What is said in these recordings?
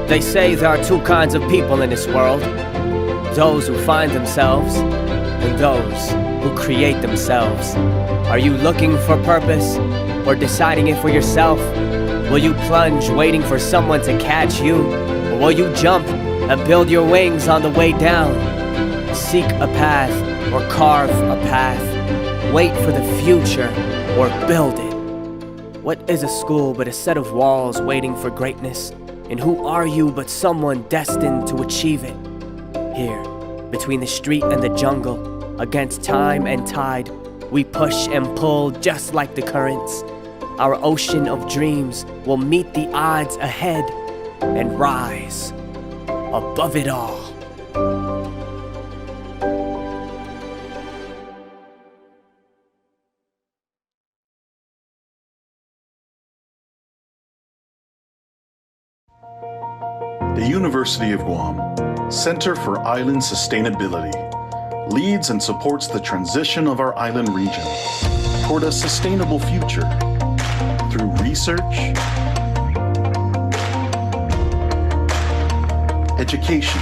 They say there are two kinds of people in this world. Those who find themselves, and those who create themselves. Are you looking for purpose, or deciding it for yourself? Will you plunge waiting for someone to catch you, or will you jump and build your wings on the way down? Seek a path, or carve a path. Wait for the future, or build it. What is a school but a set of walls waiting for greatness? And who are you but someone destined to achieve it? Here, between the street and the jungle, against time and tide, we push and pull just like the currents. Our ocean of dreams will meet the odds ahead and rise above it all. The University of Guam Center for Island Sustainability leads and supports the transition of our island region toward a sustainable future through research, education,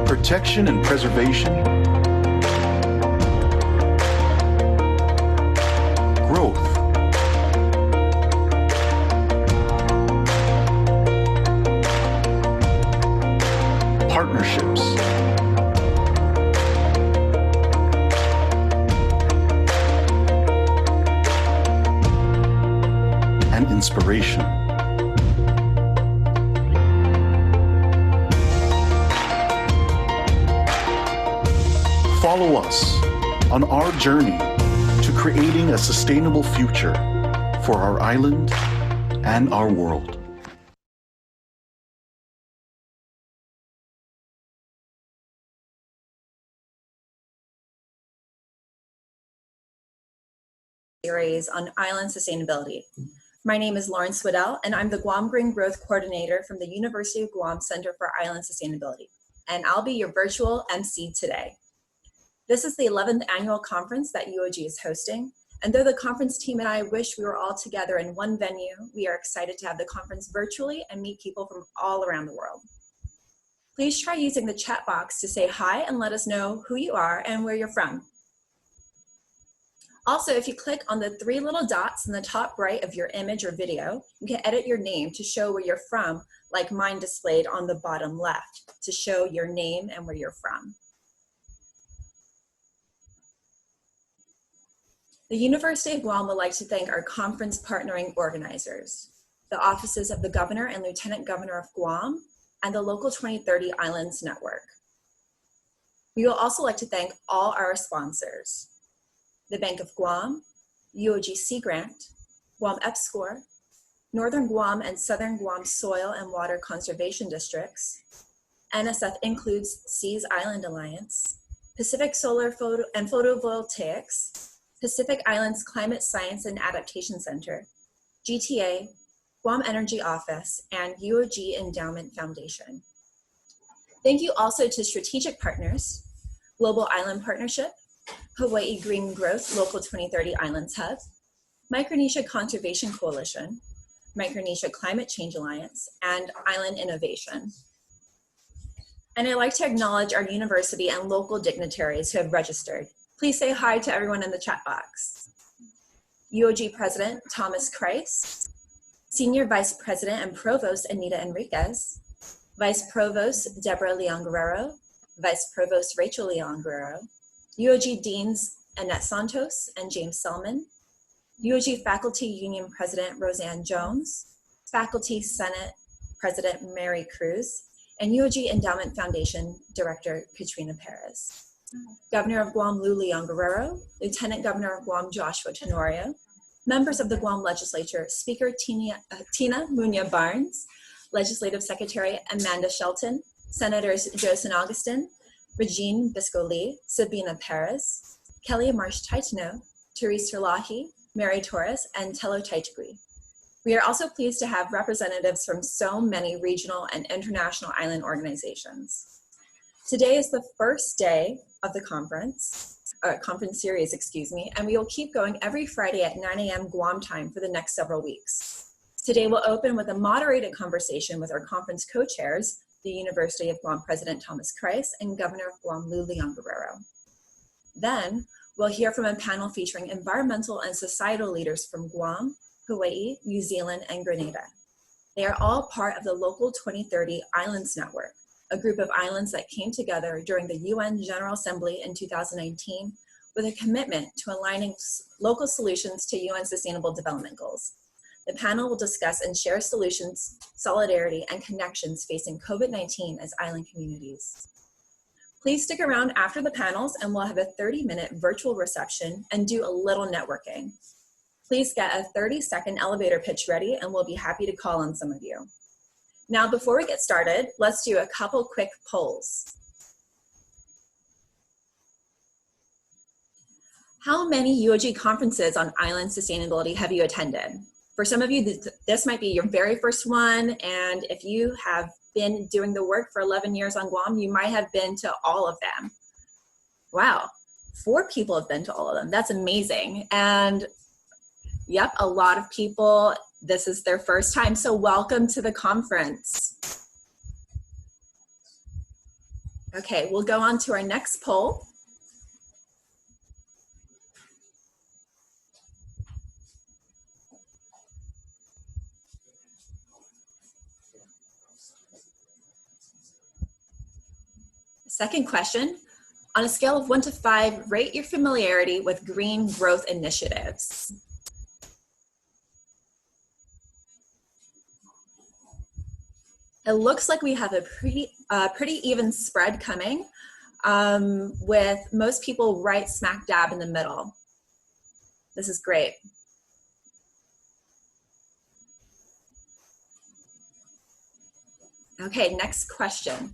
protection and preservation, growth, partnerships, and inspiration. Follow us on our journey to creating a sustainable future for our island and our world. Series on island sustainability. My name is Lauren Swedell, and I'm the Guam Green Growth Coordinator from the University of Guam Center for Island Sustainability, and I'll be your virtual MC today. This is the 11th annual conference that UOG is hosting, and though the conference team and I wish we were all together in one venue, we are excited to have the conference virtually and meet people from all around the world. Please try using the chat box to say hi and let us know who you are and where you're from. Also, if you click on the three little dots in the top right of your image or video, you can edit your name to show where you're from, like mine displayed on the bottom left, to show your name and where you're from. The University of Guam would like to thank our conference partnering organizers, the offices of the Governor and Lieutenant Governor of Guam, and the Local2030 Islands Network. We would also like to thank all our sponsors: the Bank of Guam, UOG Sea Grant, Guam EPSCoR, Northern Guam and Southern Guam Soil and Water Conservation Districts, NSF Includes Seas Island Alliance, Pacific Solar and Photovoltaics, Pacific Islands Climate Science and Adaptation Center, GTA, Guam Energy Office, and UOG Endowment Foundation. Thank you also to strategic partners, Global Island Partnership, Hawaii Green Growth Local2030 Islands Hub, Micronesia Conservation Coalition, Micronesia Climate Change Alliance, and Island Innovation. And I'd like to acknowledge our university and local dignitaries who have registered. Please say hi to everyone in the chat box. UOG President Thomas Krise, Senior Vice President and Provost Anita Enriquez, Vice Provost Deborah Leon Guerrero, Vice Provost Rachel Leon Guerrero, UOG Deans Annette Santos and James Selman, UOG Faculty Union President Roseanne Jones, Faculty Senate President Mary Cruz, and UOG Endowment Foundation Director Katrina Perez. Governor of Guam Lou Leon Guerrero, Lieutenant Governor of Guam Joshua Tenorio, members of the Guam Legislature, Speaker Tina Muña Barnes, Legislative Secretary Amanda Shelton, Senators Joe San Augustin, Regine Bisco-Lee, Sabina Perez, Kelly Marsh Taitano, Therese Terlahi, Mary Torres, and Tello Taitagui. We are also pleased to have representatives from so many regional and international island organizations. Today is the first day of the conference. conference series, excuse me, and we will keep going every Friday at 9 a.m. Guam time for the next several weeks. Today we'll open with a moderated conversation with our conference co-chairs, the University of Guam President Thomas Krise and Governor of Guam Guerrero. Then we'll hear from a panel featuring environmental and societal leaders from Guam, Hawaii, New Zealand, and Grenada. They are all part of the Local2030 Islands Network, a group of islands that came together during the UN General Assembly in 2019 with a commitment to aligning local solutions to UN Sustainable Development Goals. The panel will discuss and share solutions, solidarity, and connections facing COVID-19 as island communities. Please stick around after the panels and we'll have a 30-minute virtual reception and do a little networking. Please get a 30-second elevator pitch ready and we'll be happy to call on some of you. Now, before we get started, let's do a couple quick polls. How many UOG conferences on island sustainability have you attended? For some of you, this might be your very first one, and if you have been doing the work for 11 years on Guam, you might have been to all of them. Wow, 4 people have been to all of them. That's amazing. And yep, a lot of people, this is their first time, so welcome to the conference. Okay, we'll go on to our next poll. Second question, on a scale of 1 to 5, rate your familiarity with green growth initiatives. It looks like we have a pretty even spread coming, with most people right smack dab in the middle. This is great. Okay, next question.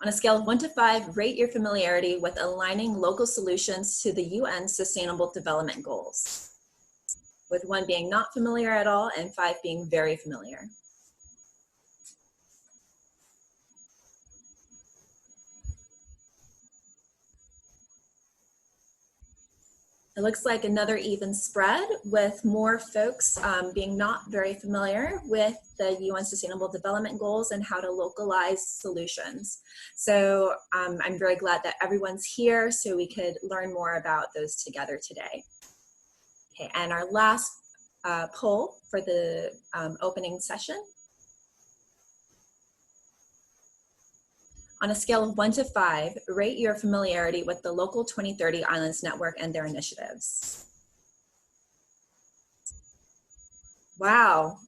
On a scale of 1 to 5, rate your familiarity with aligning local solutions to the UN Sustainable Development Goals, with 1 being not familiar at all and 5 being very familiar. It looks like another even spread with more folks being not very familiar with the UN Sustainable Development Goals and how to localize solutions. So I'm very glad that everyone's here so we could learn more about those together today. Okay, and our last poll for the opening session. On a scale of 1 to 5, rate your familiarity with the Local2030 Islands Network and their initiatives. Wow,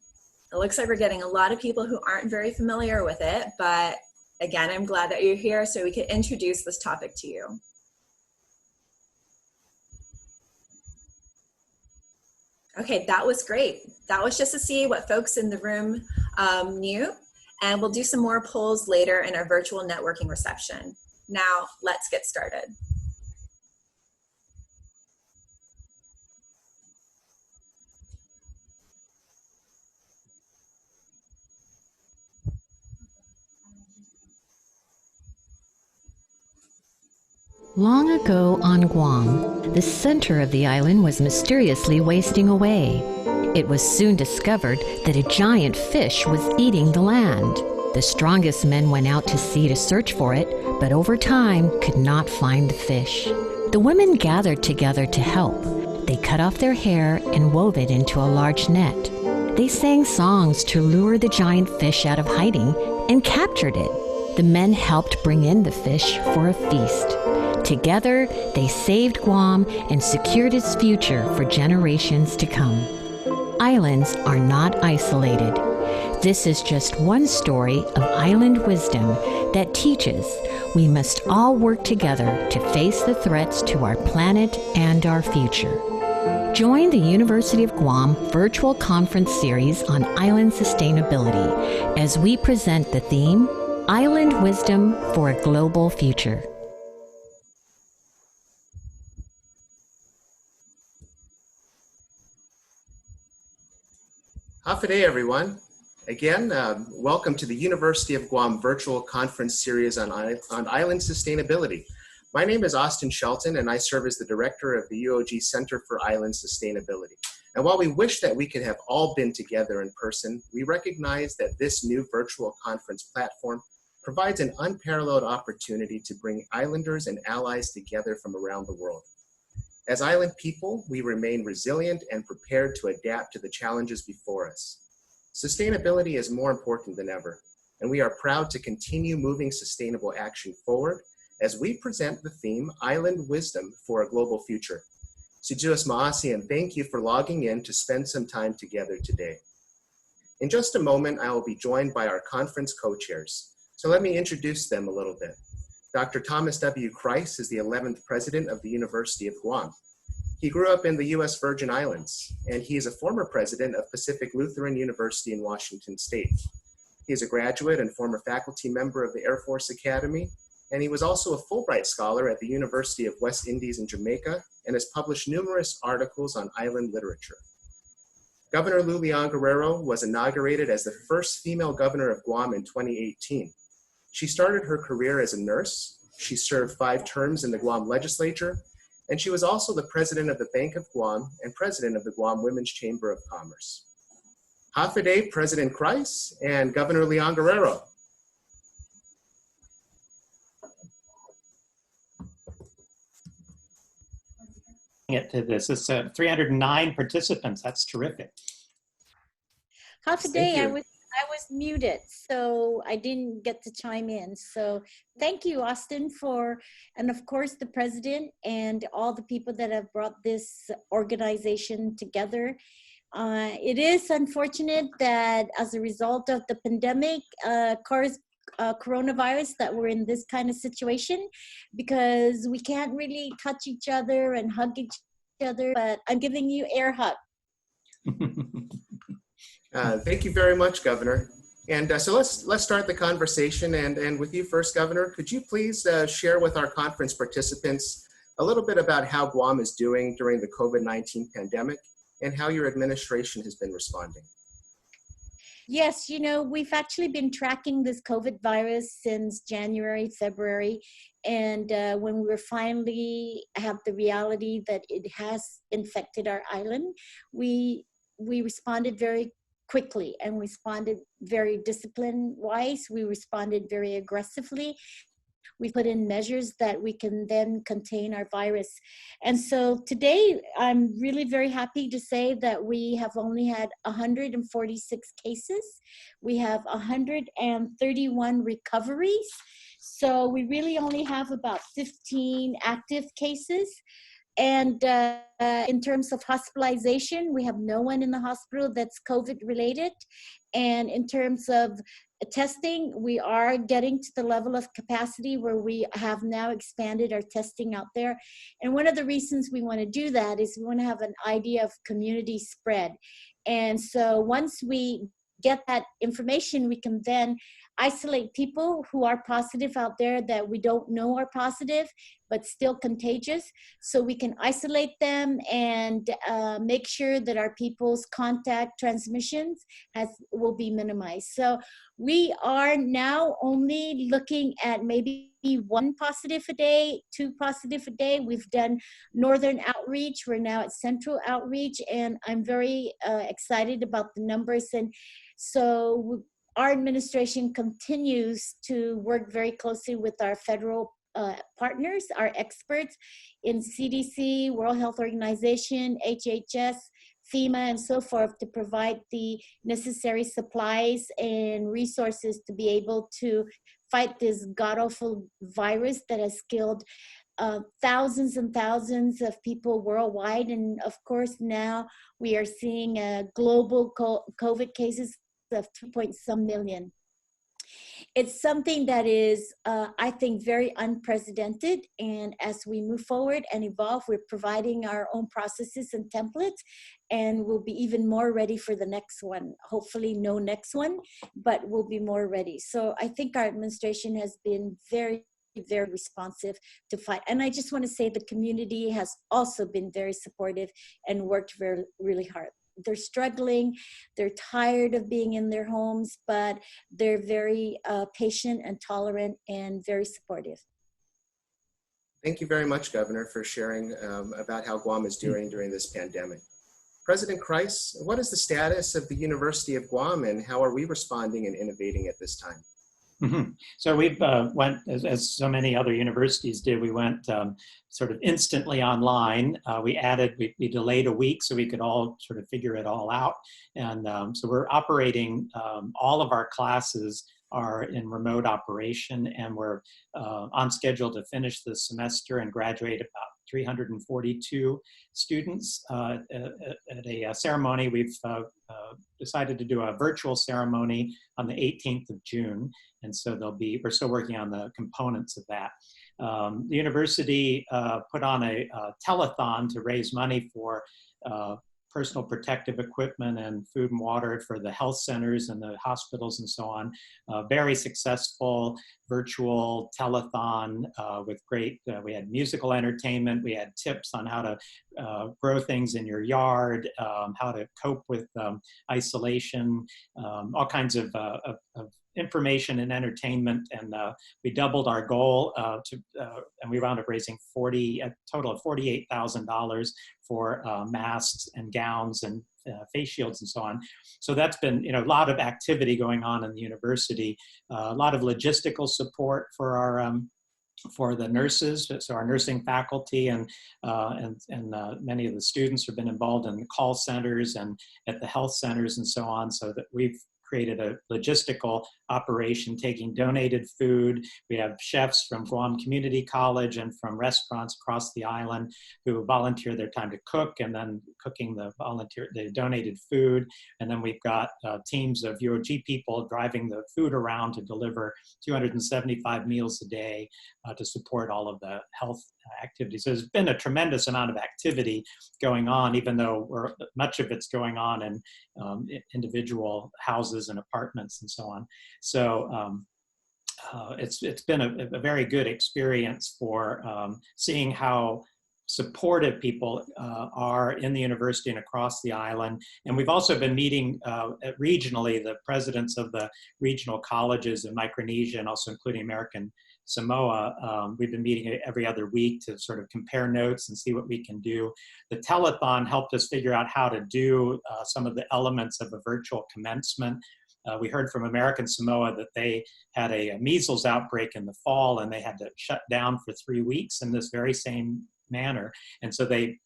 it looks like we're getting a lot of people who aren't very familiar with it, but again, I'm glad that you're here so we can introduce this topic to you. Okay, that was great. That was just to see what folks in the room knew. And we'll do some more polls later in our virtual networking reception. Now, let's get started. Long ago on Guam, the center of the island was mysteriously wasting away. It was soon discovered that a giant fish was eating the land. The strongest men went out to sea to search for it, but over time could not find the fish. The women gathered together to help. They cut off their hair and wove it into a large net. They sang songs to lure the giant fish out of hiding and captured it. The men helped bring in the fish for a feast. Together, they saved Guam and secured its future for generations to come. Islands are not isolated. This is just one story of island wisdom that teaches we must all work together to face the threats to our planet and our future. Join the University of Guam virtual conference series on island sustainability as we present the theme, Island Wisdom for a Global Future. Hafa day, everyone, Again, welcome to the University of Guam virtual conference series on island sustainability. My name is Austin Shelton, and I serve as the director of the UOG Center for Island Sustainability. And while we wish that we could have all been together in person, we recognize that this new virtual conference platform provides an unparalleled opportunity to bring islanders and allies together from around the world. As island people, we remain resilient and prepared to adapt to the challenges before us. Sustainability is more important than ever, and we are proud to continue moving sustainable action forward as we present the theme, Island Wisdom for a Global Future. Sijuas Maasi, and thank you for logging in to spend some time together today. In just a moment, I will be joined by our conference co-chairs. So let me introduce them a little bit. Dr. Thomas W. Krise is the 11th president of the University of Guam. He grew up in the U.S. Virgin Islands, and he is a former president of Pacific Lutheran University in Washington State. He is a graduate and former faculty member of the Air Force Academy, and he was also a Fulbright Scholar at the University of West Indies in Jamaica and has published numerous articles on island literature. Governor Lourdes Guerrero was inaugurated as the first female governor of Guam in 2018. She started her career as a nurse. She served 5 terms in the Guam legislature, and she was also the president of the Bank of Guam and president of the Guam Women's Chamber of Commerce. Hafide, President Krise, and Governor Leon Guerrero. To this. It's 309 participants. That's terrific. Half a day, I was muted, so I didn't get to chime in. So thank you, Austin, and of course the president and all the people that have brought this organization together. It is unfortunate that as a result of the pandemic, coronavirus, that we're in this kind of situation, because we can't really touch each other and hug each other, but I'm giving you air hug. Thank you very much, Governor. And so let's start the conversation. And with you first, Governor, could you please share with our conference participants a little bit about how Guam is doing during the COVID-19 pandemic and how your administration has been responding? Yes, we've actually been tracking this COVID virus since January, February, and when we finally have the reality that it has infected our island, we responded very quickly and responded very discipline-wise. We responded very aggressively. We put in measures that we can then contain our virus. And so today, I'm really very happy to say that we have only had 146 cases. We have 131 recoveries. So we really only have about 15 active cases. And in terms of hospitalization, we have no one in the hospital that's COVID related. And in terms of testing, we are getting to the level of capacity where we have now expanded our testing out there. And one of the reasons we want to do that is we want to have an idea of community spread. And so once we get that information, we can then isolate people who are positive out there that we don't know are positive, but still contagious. So we can isolate them and make sure that our people's contact transmissions will be minimized. So we are now only looking at maybe 1 positive a day, 2 positive a day. We've done northern outreach. We're now at central outreach, and I'm very excited about the numbers. And so our administration continues to work very closely with our federal partners, our experts in CDC, World Health Organization, HHS, FEMA, and so forth, to provide the necessary supplies and resources to be able to fight this god-awful virus that has killed thousands and thousands of people worldwide. And of course, now we are seeing global COVID cases of 2.some million. It's something that is, I think, very unprecedented. And as we move forward and evolve, we're providing our own processes and templates, and we'll be even more ready for the next one. Hopefully no next one, but we'll be more ready. So I think our administration has been very responsive to fight. And I just want to say the community has also been very supportive and worked really hard they're struggling, they're tired of being in their homes, but they're very patient and tolerant and very supportive. Thank you very much, Governor, for sharing about how Guam is doing during this pandemic. President Krise, what is the status of the University of Guam and how are we responding and innovating at this time? Mm-hmm. So we've went, as so many other universities did, we went sort of instantly online. We delayed a week so we could all sort of figure it all out. And so we're operating, all of our classes are in remote operation, and we're on schedule to finish the semester and graduate about 342 students. At a ceremony, we've decided to do a virtual ceremony on the 18th of June. And so we're still working on the components of that. The university put on a telethon to raise money for personal protective equipment and food and water for the health centers and the hospitals and so on. Very successful virtual telethon with great, we had musical entertainment, we had tips on how to grow things in your yard, how to cope with isolation, all kinds of information and entertainment, and we doubled our goal and we wound up raising a total of $48,000 for masks and gowns and face shields and so on. So that's been, a lot of activity going on in the university, a lot of logistical support for our for the nurses, so our nursing faculty and many of the students have been involved in the call centers and at the health centers and so on, so that we've created a logistical operation taking donated food. We have chefs from Guam Community College and from restaurants across the island who volunteer their time to cook, and then cooking the donated food. And then we've got teams of UOG people driving the food around to deliver 275 meals a day to support all of the health activities. So there's been a tremendous amount of activity going on, even though much of it's going on in individual houses and apartments and so on. So it's been a very good experience for seeing how supportive people are in the university and across the island. And we've also been meeting regionally, the presidents of the regional colleges in Micronesia and also including American Samoa. We've been meeting every other week to sort of compare notes and see what we can do. The telethon helped us figure out how to do some of the elements of a virtual commencement. We heard from American Samoa that they had a measles outbreak in the fall and they had to shut down for 3 weeks in this very same manner. And so they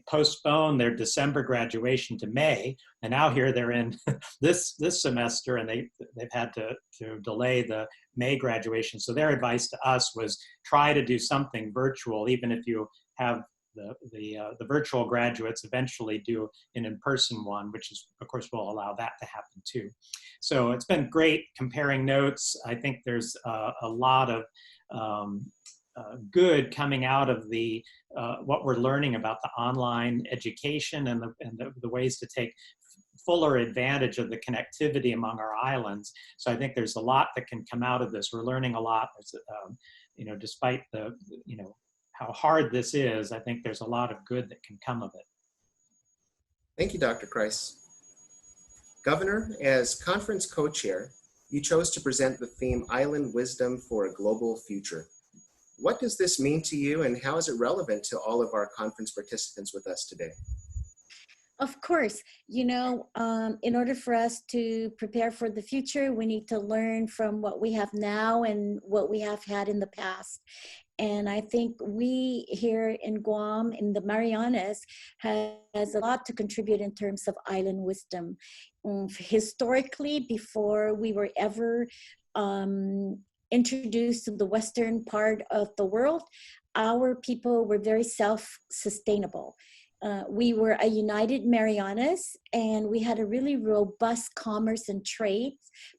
postponed their December graduation to May, and now here they're in this semester, and they've had to delay the May graduation. So their advice to us was try to do something virtual, even if you have the virtual graduates eventually do an in-person one, which is, of course, will allow that to happen too. So it's been great comparing notes. I think there's a lot of good coming out of the what we're learning about the online education and the ways to take fuller advantage of the connectivity among our islands. So I think there's a lot that can come out of this. We're learning a lot. Despite how hard this is, I think there's a lot of good that can come of it. Thank you, Dr. Krise. Governor, as conference co-chair, you chose to present the theme Island Wisdom for a Global Future. What does this mean to you, and how is it relevant to all of our conference participants with us today? Of course, in order for us to prepare for the future, we need to learn from what we have now and what we have had in the past. And I think we here in Guam, in the Marianas, has a lot to contribute in terms of island wisdom. Historically, before we were ever introduced to the western part of the world, our people were very self-sustainable. We were a united Marianas, and we had a really robust commerce and trade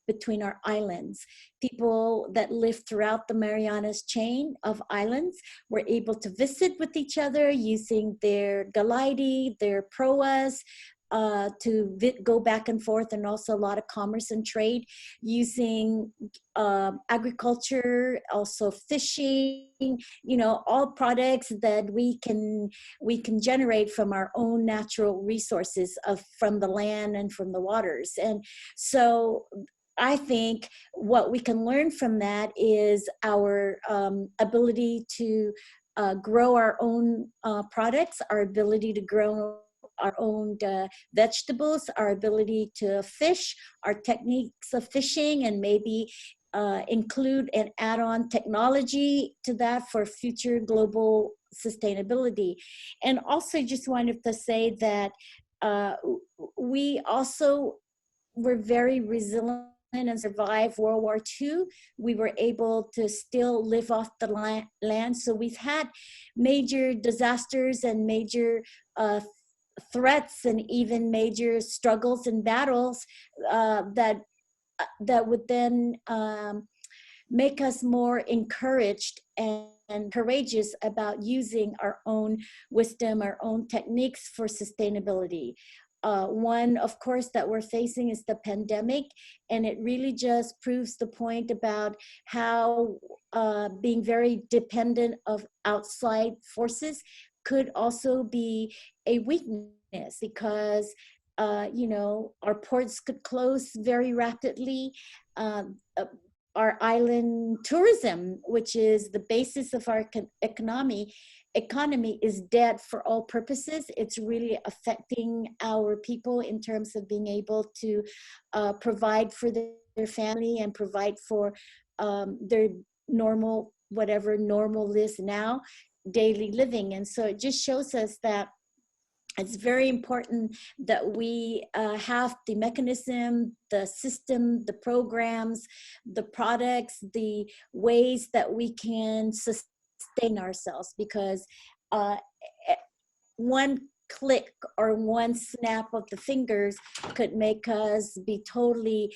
between our islands. People that lived throughout the Marianas chain of islands were able to visit with each other using their galidi, their proas, go back and forth, and also a lot of commerce and trade using agriculture, also fishing, you know, all products that we can generate from our own natural resources from the land and from the waters. And so I think what we can learn from that is our ability to grow our own products, our ability to grow our own vegetables, our ability to fish, our techniques of fishing, and maybe include and add on technology to that for future global sustainability. And also just wanted to say that we also were very resilient and survived World War II. We were able to still live off the land. So we've had major disasters and major threats and even major struggles and battles that would then make us more encouraged and courageous about using our own wisdom, our own techniques for sustainability. One, of course, that we're facing is the pandemic, and it really just proves the point about how being very dependent of outside forces could also be a weakness, because you know, our ports could close very rapidly. Our island tourism, which is the basis of our economy is dead for all purposes. It's really affecting our people in terms of being able to provide for their family and provide for their normal, whatever normal is now, daily living. And so it just shows us that it's very important that we have the mechanism, the system, the programs, the products, the ways that we can sustain ourselves, because one click or one snap of the fingers could make us be totally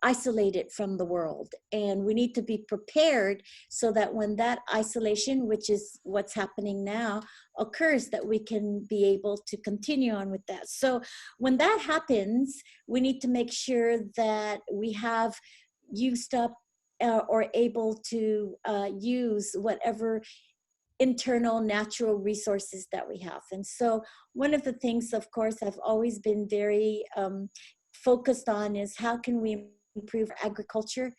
isolated from the world. And we need to be prepared so that when that isolation, which is what's happening now, occurs, that we can be able to continue on with that. So when that happens, we need to make sure that we have used up or able to use whatever internal natural resources that we have. And so one of the things, of course, I've always been very focused on is how can we improve our agriculture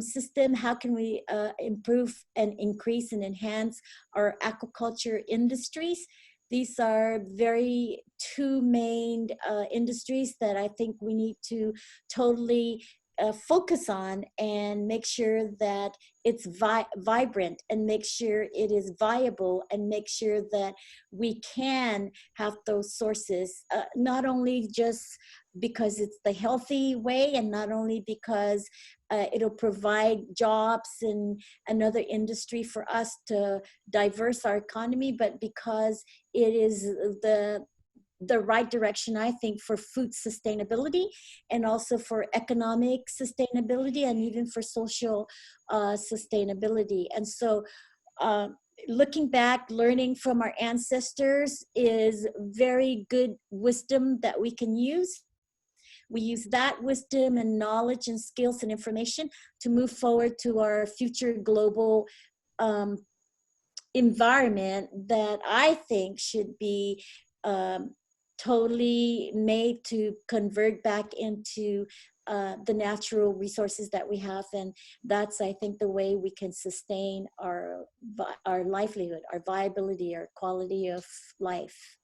system? How can we improve and increase and enhance our aquaculture industries? These are very two main industries that I think we need to totally focus on and make sure that it's vibrant, and make sure it is viable, and make sure that we can have those sources, not only just because it's the healthy way, and not only because it'll provide jobs and another industry for us to diverse our economy, but because it is the right direction, I think, for food sustainability, and also for economic sustainability, and even for social sustainability. And so looking back, learning from our ancestors is very good wisdom that we can use. We use that wisdom and knowledge and skills and information to move forward to our future global environment that I think should be totally made to convert back into the natural resources that we have. And that's, I think, the way we can sustain our livelihood, our viability, our quality of life.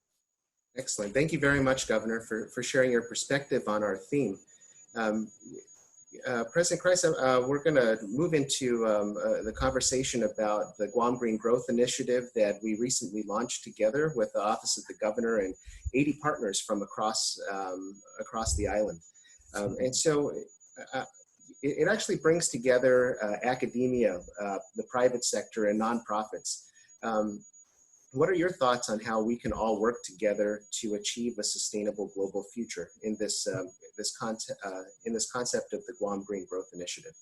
Excellent. Thank you very much, Governor, for sharing your perspective on our theme. President Krise, we're going to move into the conversation about the Guam Green Growth Initiative that we recently launched together with the Office of the Governor and 80 partners from across the island. And so it actually brings together academia, the private sector, and nonprofits. What are your thoughts on how we can all work together to achieve a sustainable global future in this concept of the Guam Green Growth Initiative?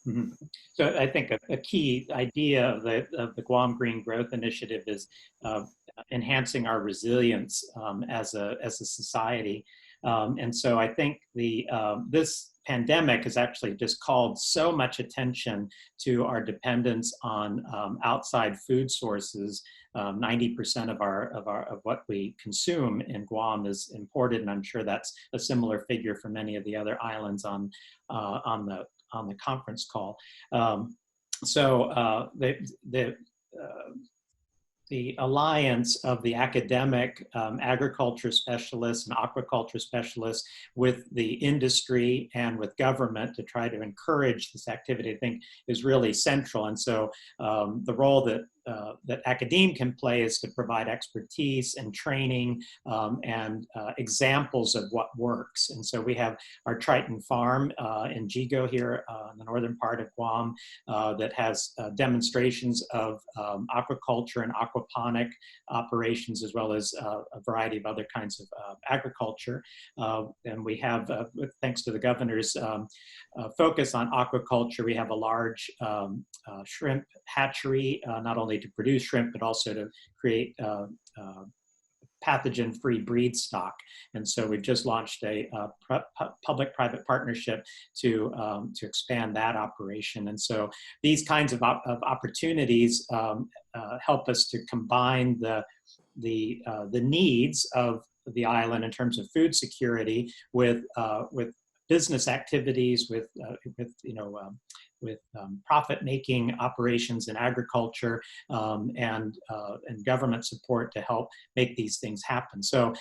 Mm-hmm. So I think a key idea of the Guam Green Growth Initiative is enhancing our resilience as a society. And so I think this pandemic has actually just called so much attention to our dependence on outside food sources. 90% of what we consume in Guam is imported, and I'm sure that's a similar figure for many of the other islands on the conference call. The alliance of the academic agriculture specialists and aquaculture specialists with the industry and with government to try to encourage this activity, I think, is really central. And so the role that academia can play is to provide expertise and training and examples of what works. And so we have our Triton Farm in Jigo here in the northern part of Guam that has demonstrations of aquaculture and aquaponic operations, as well as a variety of other kinds of agriculture. And we have, thanks to the governor's focus on aquaculture, we have a large shrimp hatchery, not only to produce shrimp, but also to create pathogen-free breed stock. And so we've just launched a public-private partnership to expand that operation. And so these kinds of opportunities help us to combine the needs of the island in terms of food security with business activities, with profit-making operations in agriculture and government support to help make these things happen. So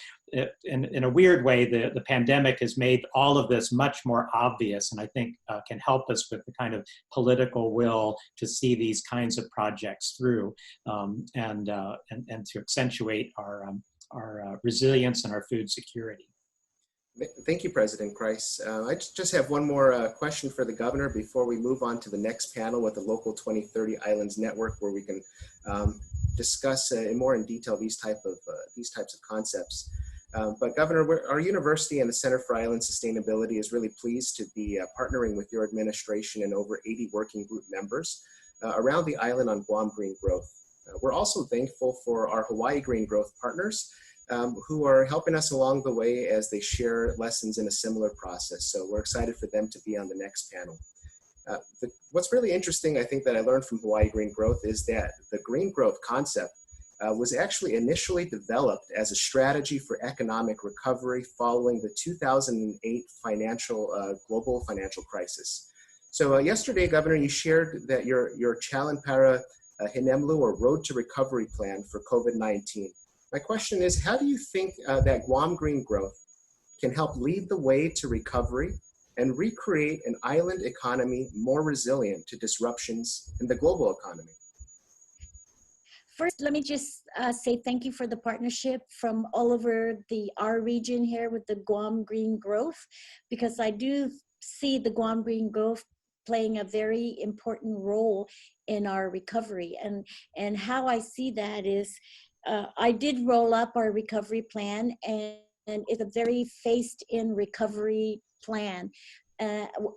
in a weird way, the pandemic has made all of this much more obvious, and I think can help us with the kind of political will to see these kinds of projects through and to accentuate our resilience and our food security. Thank you, President Krise. I just have one more question for the governor before we move on to the next panel with the Local2030 Islands Network, where we can discuss more in detail these types of concepts. But Governor, our university and the Center for Island Sustainability is really pleased to be partnering with your administration and over 80 working group members around the island on Guam green growth. We're also thankful for our Hawaii green growth partners who are helping us along the way as they share lessons in a similar process. So we're excited for them to be on the next panel. What's really interesting, I think, that I learned from Hawaii Green Growth is that the green growth concept was actually initially developed as a strategy for economic recovery following the 2008 global financial crisis. So yesterday, Governor, you shared that your Chalan Hinemlu, or Road to Recovery plan for COVID-19. My question is, how do you think that Guam Green Growth can help lead the way to recovery and recreate an island economy more resilient to disruptions in the global economy? First, let me just say thank you for the partnership from all over our region here with the Guam Green Growth, because I do see the Guam Green Growth playing a very important role in our recovery. And how I see that is, I did roll up our recovery plan, and it's a very phased-in recovery plan,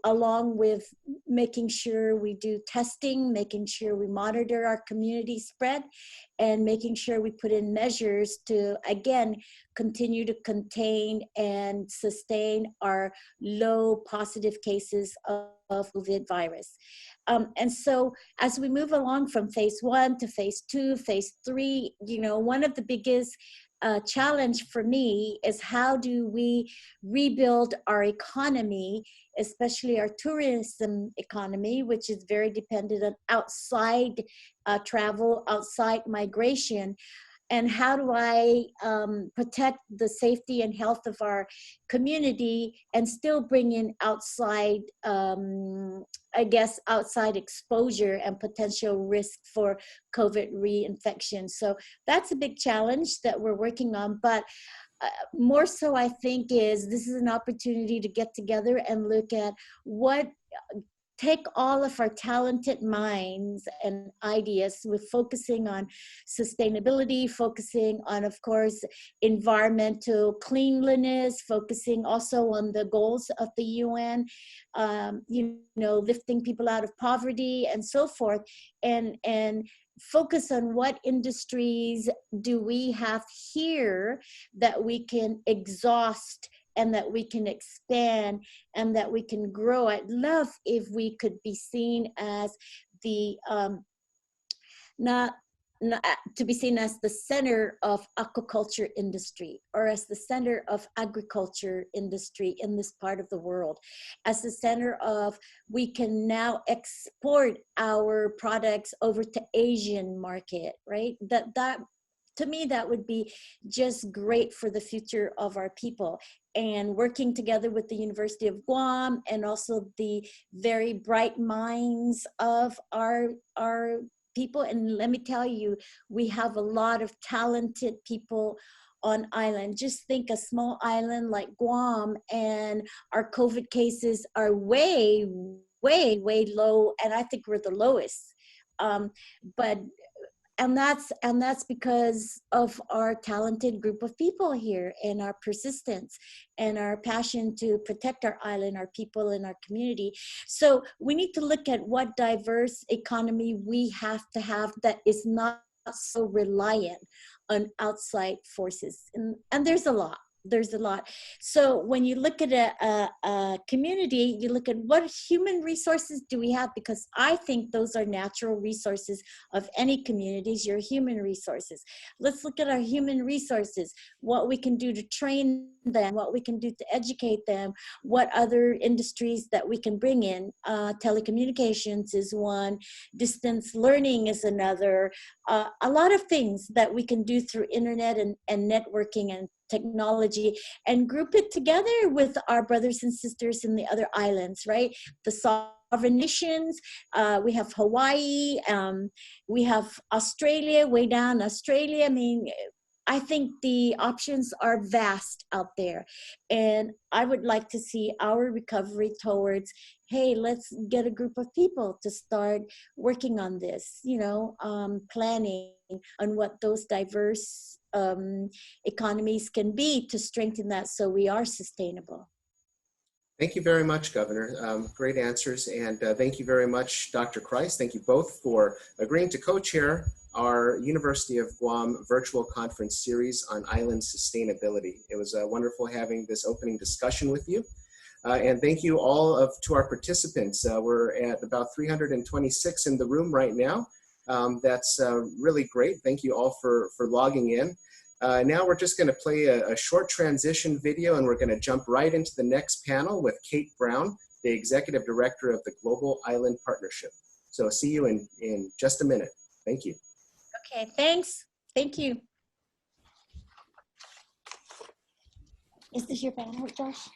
along with making sure we do testing, making sure we monitor our community spread, and making sure we put in measures to, again, continue to contain and sustain our low positive cases of COVID virus. And so as we move along from phase 1 to phase 2, phase 3, one of the biggest challenge for me is how do we rebuild our economy, especially our tourism economy, which is very dependent on outside travel, outside migration. And how do I protect the safety and health of our community and still bring in outside, outside exposure and potential risk for COVID reinfection? So that's a big challenge that we're working on. But more so, I think, this is an opportunity to get together and look at what take all of our talented minds and ideas with focusing on sustainability, focusing on, of course, environmental cleanliness, focusing also on the goals of the UN, you know, lifting people out of poverty and so forth, and focus on what industries do we have here that we can exhaust and that we can expand and that we can grow. I'd love if we could be seen as the, not to be seen as the center of aquaculture industry or as the center of agriculture industry in this part of the world, as the center of, we can now export our products over to Asian market, right? That to me, that would be just great for the future of our people. And working together with the University of Guam and also the very bright minds of our people. And let me tell you, we have a lot of talented people on island. Just think a small island like Guam, and our COVID cases are way, way, way low. And I think we're the lowest. And that's because of our talented group of people here and our persistence and our passion to protect our island, our people, and our community. So we need to look at what diverse economy we have to have that is not so reliant on outside forces. And there's a lot. There's a lot. So when you look at a community, you look at what human resources do we have, because I think those are natural resources of any communities, your human resources. Let's look at our human resources, what we can do to train them, what we can do to educate them, what other industries that we can bring in. Telecommunications is one, distance learning is another, a lot of things that we can do through internet and networking and technology, and group it together with our brothers and sisters in the other islands, right? The sovereign nations, we have Hawaii, we have Australia, way down Australia. I mean, I think the options are vast out there. And I would like to see our recovery towards, hey, let's get a group of people to start working on this, you know, planning on what those diverse economies can be to strengthen that so we are sustainable. Thank you very much, Governor. Great answers. And thank you very much, Dr. Krise. Thank you both for agreeing to co-chair our University of Guam virtual conference series on island sustainability. It was wonderful having this opening discussion with you. And thank you all to our participants. We're at about 326 in the room right now. That's really great. Thank you all for logging in. Now we're just going to play a short transition video, and we're going to jump right into the next panel with Kate Brown, the Executive Director of the Global Island Partnership. So see you in just a minute. Thank you. Okay, thanks. Thank you. Is this your panel, Josh?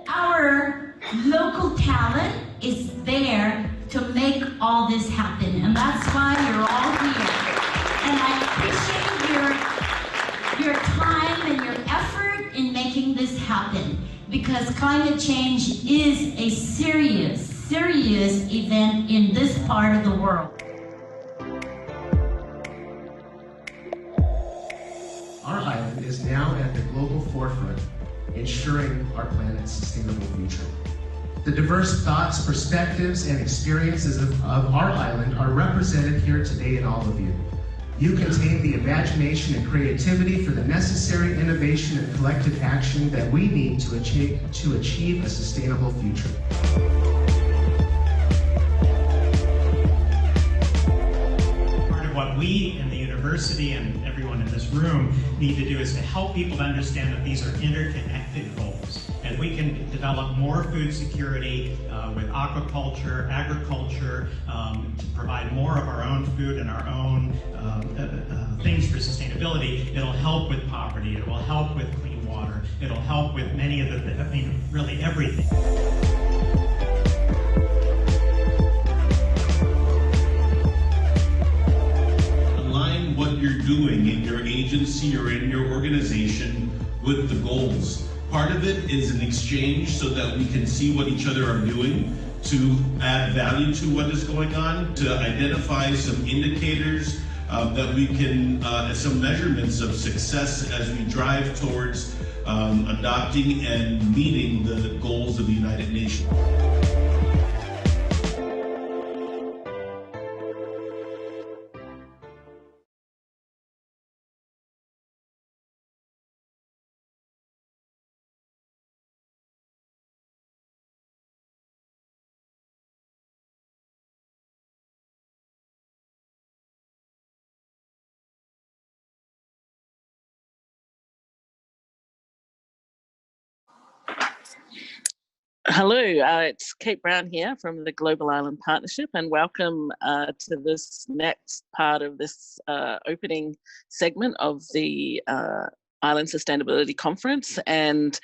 Our local talent is there to make all this happen, and that's why you're all here. And I appreciate your time and your effort in making this happen, because climate change is a serious event in this part of the world. Our island is now at the global forefront, ensuring our planet's sustainable future. The diverse thoughts, perspectives, and experiences of our island are represented here today in all of you. You contain the imagination and creativity for the necessary innovation and collective action that we need to achieve a sustainable future. Part of what we in the university and everyone in this room need to do is to help people to understand that these are interconnected goals. And we can develop more food security with aquaculture, agriculture, to provide more of our own food and our own things for sustainability. It'll help with poverty, it will help with clean water, it'll help with many of the, I mean, really everything. Align what what you're doing in your agency or in your organization with the goals. Part of it is an exchange so that we can see what each other are doing to add value to what is going on, to identify some indicators that we can, some measurements of success as we drive towards adopting and meeting the goals of the United Nations. Hello, it's Kate Brown here from the Global Island Partnership, and welcome to this next part of this opening segment of the Island Sustainability Conference. And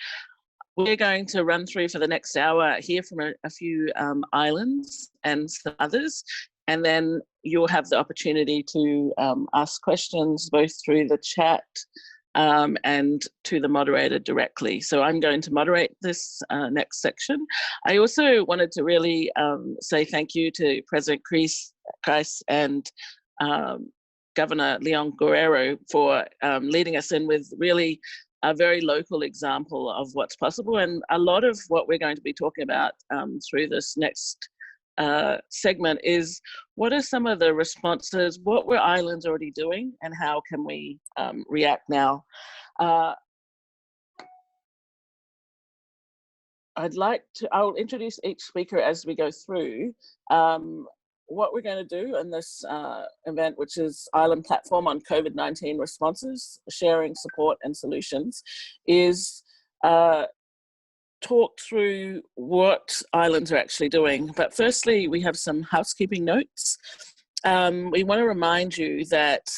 we're going to run through for the next hour, hear from a few islands and some others, and then you'll have the opportunity to ask questions both through the chat and to the moderator directly. So I'm going to moderate this next section. I also wanted to really say thank you to President Krise and Governor Leon Guerrero for leading us in with really a very local example of what's possible. And a lot of what we're going to be talking about through this next segment is what are some of the responses, what were islands already doing, and how can we react now? I'll introduce each speaker as we go through. What we're going to do in this event, which is Island Platform on COVID-19 Responses, Sharing Support and Solutions, is talk through what islands are actually doing. But firstly, we have some housekeeping notes. We want to remind you that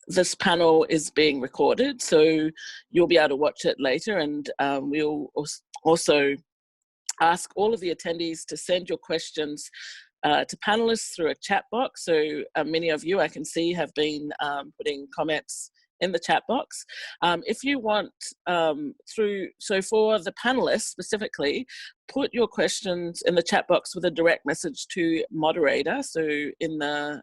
this panel is being recorded, so you'll be able to watch it later, and we'll also ask all of the attendees to send your questions to panelists through a chat box. So many of you, I can see, have been putting comments in the chat box. If you want so for the panelists specifically, put your questions in the chat box with a direct message to moderator, so in the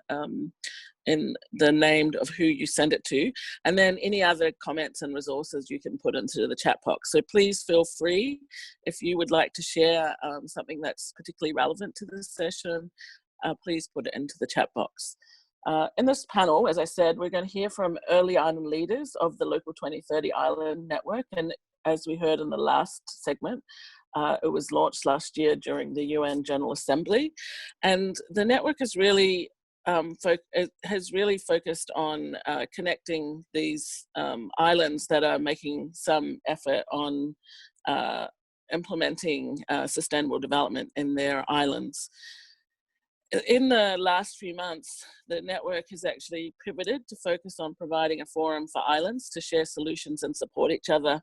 name of who you send it to, and then any other comments and resources you can put into the chat box. So please feel free, if you would like to share something that's particularly relevant to this session, please put it into the chat box. In this panel, as I said, we're going to hear from early island leaders of the Local2030 Island Network. And as we heard in the last segment, it was launched last year during the UN General Assembly. And the network is really focused on connecting these islands that are making some effort on implementing sustainable development in their islands. In the last few months, the network has actually pivoted to focus on providing a forum for islands to share solutions and support each other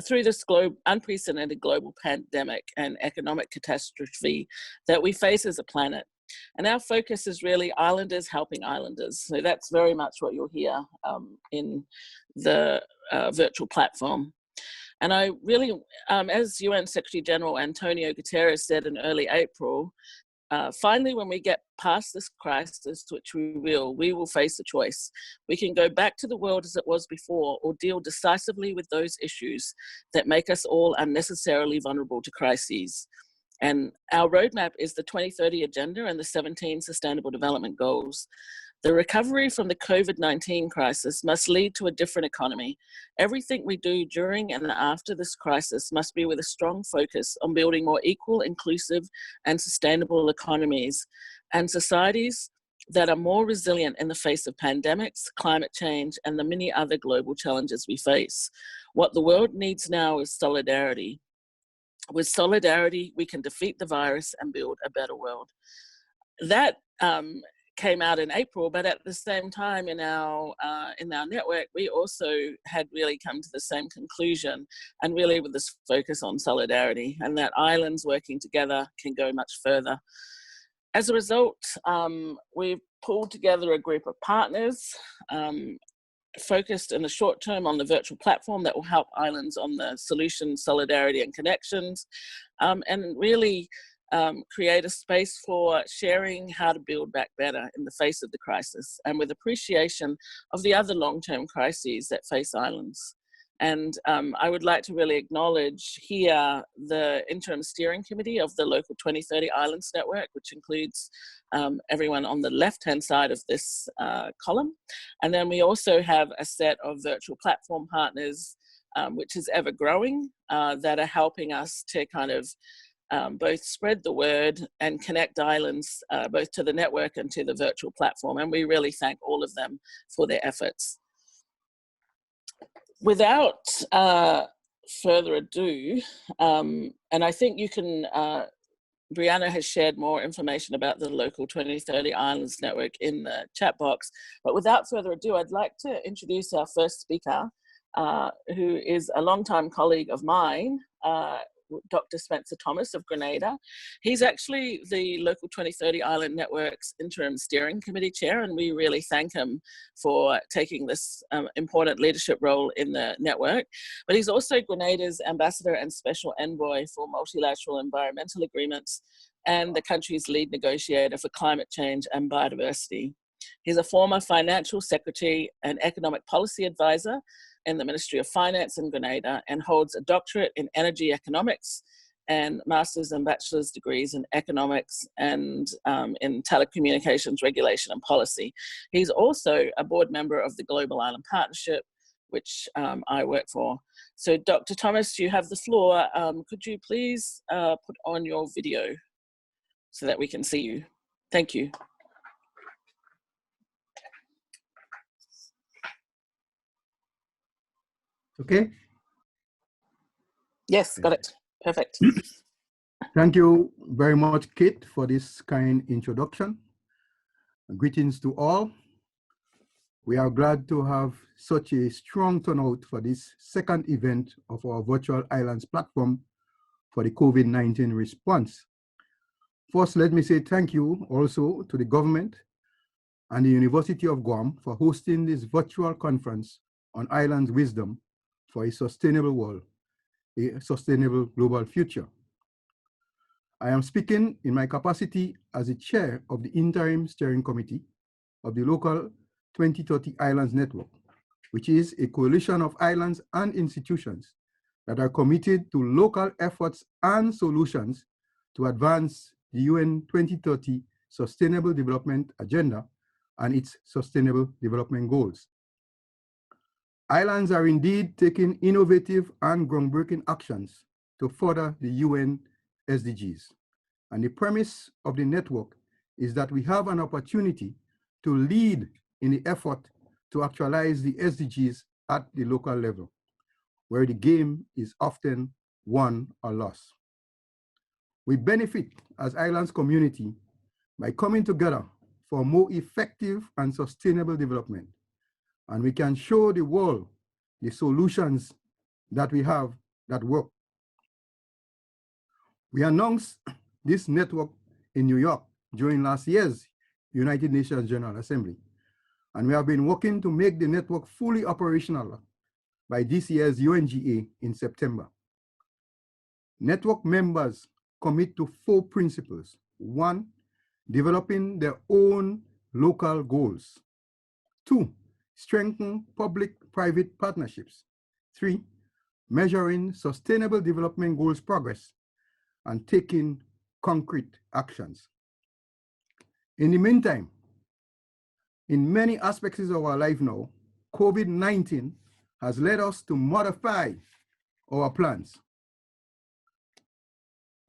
through this unprecedented global pandemic and economic catastrophe that we face as a planet. And our focus is really islanders helping islanders. So that's very much what you'll hear in the virtual platform. And I really, as UN Secretary General Antonio Guterres said in early April, finally, when we get past this crisis, which we will face a choice. We can go back to the world as it was before, or deal decisively with those issues that make us all unnecessarily vulnerable to crises. And our roadmap is the 2030 Agenda and the 17 Sustainable Development Goals. The recovery from the COVID-19 crisis must lead to a different economy. Everything we do during and after this crisis must be with a strong focus on building more equal, inclusive, and sustainable economies and societies that are more resilient in the face of pandemics, climate change, and the many other global challenges we face. What the world needs now is solidarity. With solidarity, we can defeat the virus and build a better world. That came out in April, but at the same time in our network, we also had really come to the same conclusion, and really with this focus on solidarity, and that islands working together can go much further. As a result, we've pulled together a group of partners focused in the short term on the virtual platform that will help islands on the solution, solidarity and connections, and really create a space for sharing how to build back better in the face of the crisis, and with appreciation of the other long-term crises that face islands. And I would like to really acknowledge here the interim steering committee of the Local2030 Islands Network, which includes everyone on the left-hand side of this column. And then we also have a set of virtual platform partners, which is ever growing, that are helping us to kind of both spread the word and connect islands both to the network and to the virtual platform. And we really thank all of them for their efforts. Without further ado, and I think you can, Brianna has shared more information about the Local2030 Islands Network in the chat box, but without further ado, I'd like to introduce our first speaker, who is a longtime colleague of mine, Dr. Spencer Thomas of Grenada. He's actually the Local2030 Island Network's interim steering committee chair, and we really thank him for taking this important leadership role in the network. But he's also Grenada's ambassador and special envoy for multilateral environmental agreements and the country's lead negotiator for climate change and biodiversity. He's a former financial secretary and economic policy advisor in the Ministry of Finance in Grenada, and holds a doctorate in energy economics and master's and bachelor's degrees in economics and in telecommunications regulation and policy. He's also a board member of the Global Island Partnership, which I work for. So Dr. Thomas, you have the floor. Could you please put on your video so that we can see you? Thank you. Okay. Yes, got it. Perfect. Thank you very much, Kate, for this kind introduction. Greetings to all. We are glad to have such a strong turnout for this second event of our Virtual Islands platform for the COVID-19 response. First, let me say thank you also to the government and the University of Guam for hosting this virtual conference on islands wisdom for a sustainable world, a sustainable global future. I am speaking in my capacity as the chair of the interim steering committee of the Local2030 Islands Network, which is a coalition of islands and institutions that are committed to local efforts and solutions to advance the UN 2030 Sustainable Development Agenda and its Sustainable Development Goals. Islands are indeed taking innovative and groundbreaking actions to further the UN SDGs. And the premise of the network is that we have an opportunity to lead in the effort to actualize the SDGs at the local level, where the game is often won or lost. We benefit as islands community by coming together for more effective and sustainable development. And we can show the world the solutions that we have that work. We announced this network in New York during last year's United Nations General Assembly. And we have been working to make the network fully operational by this year's UNGA in September. Network members commit to 4 principles. 1, developing their own local goals. 2, strengthen public-private partnerships. 3, measuring sustainable development goals progress and taking concrete actions. In the meantime, in many aspects of our life now, COVID-19 has led us to modify our plans.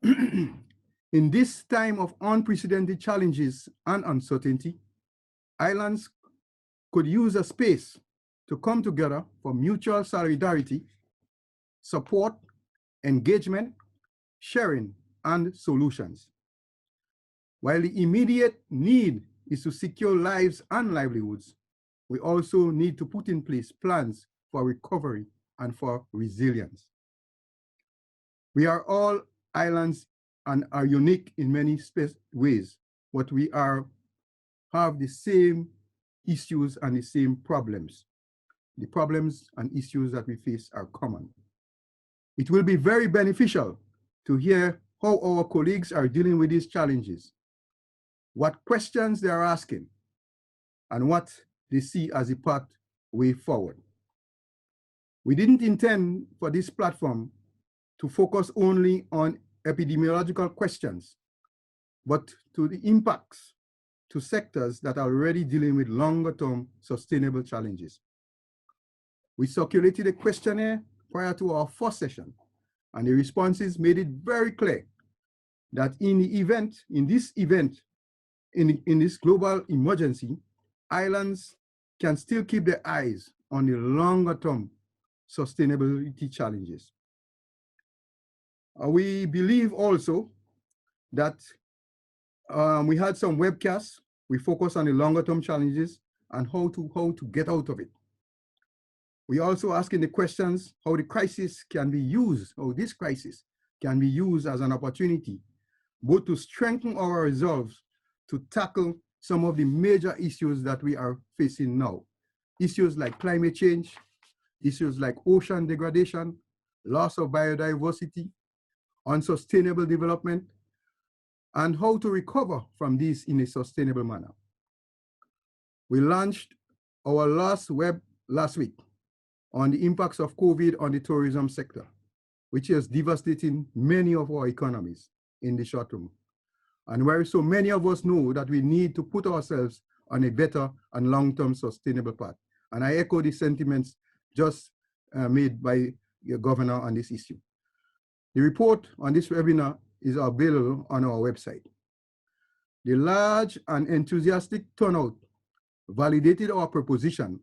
In this time of unprecedented challenges and uncertainty, islands could use a space to come together for mutual solidarity, support, engagement, sharing, and solutions. While the immediate need is to secure lives and livelihoods, we also need to put in place plans for recovery and for resilience. We are all islands and are unique in many ways, but we are have the same issues and the same problems. The problems and issues that we face are common. It will be very beneficial to hear how our colleagues are dealing with these challenges, what questions they are asking, and what they see as a pathway forward. We didn't intend for this platform to focus only on epidemiological questions, but to the impacts to sectors that are already dealing with longer-term sustainable challenges. We circulated a questionnaire prior to our first session, and the responses made it very clear that in this global emergency, islands can still keep their eyes on the longer-term sustainability challenges. We believe also that we had some webcasts. We focus on the longer-term challenges and how to get out of it. We also asking the questions how the crisis can be used, how this crisis can be used as an opportunity, both to strengthen our resolve to tackle some of the major issues that we are facing now. Issues like climate change, issues like ocean degradation, loss of biodiversity, unsustainable development, and how to recover from these in a sustainable manner. We launched our last web last week on the impacts of COVID on the tourism sector, which is devastating many of our economies in the short term. And where so many of us know that we need to put ourselves on a better and long-term sustainable path. And I echo the sentiments just made by your governor on this issue. The report on this webinar is available on our website. The large and enthusiastic turnout validated our proposition,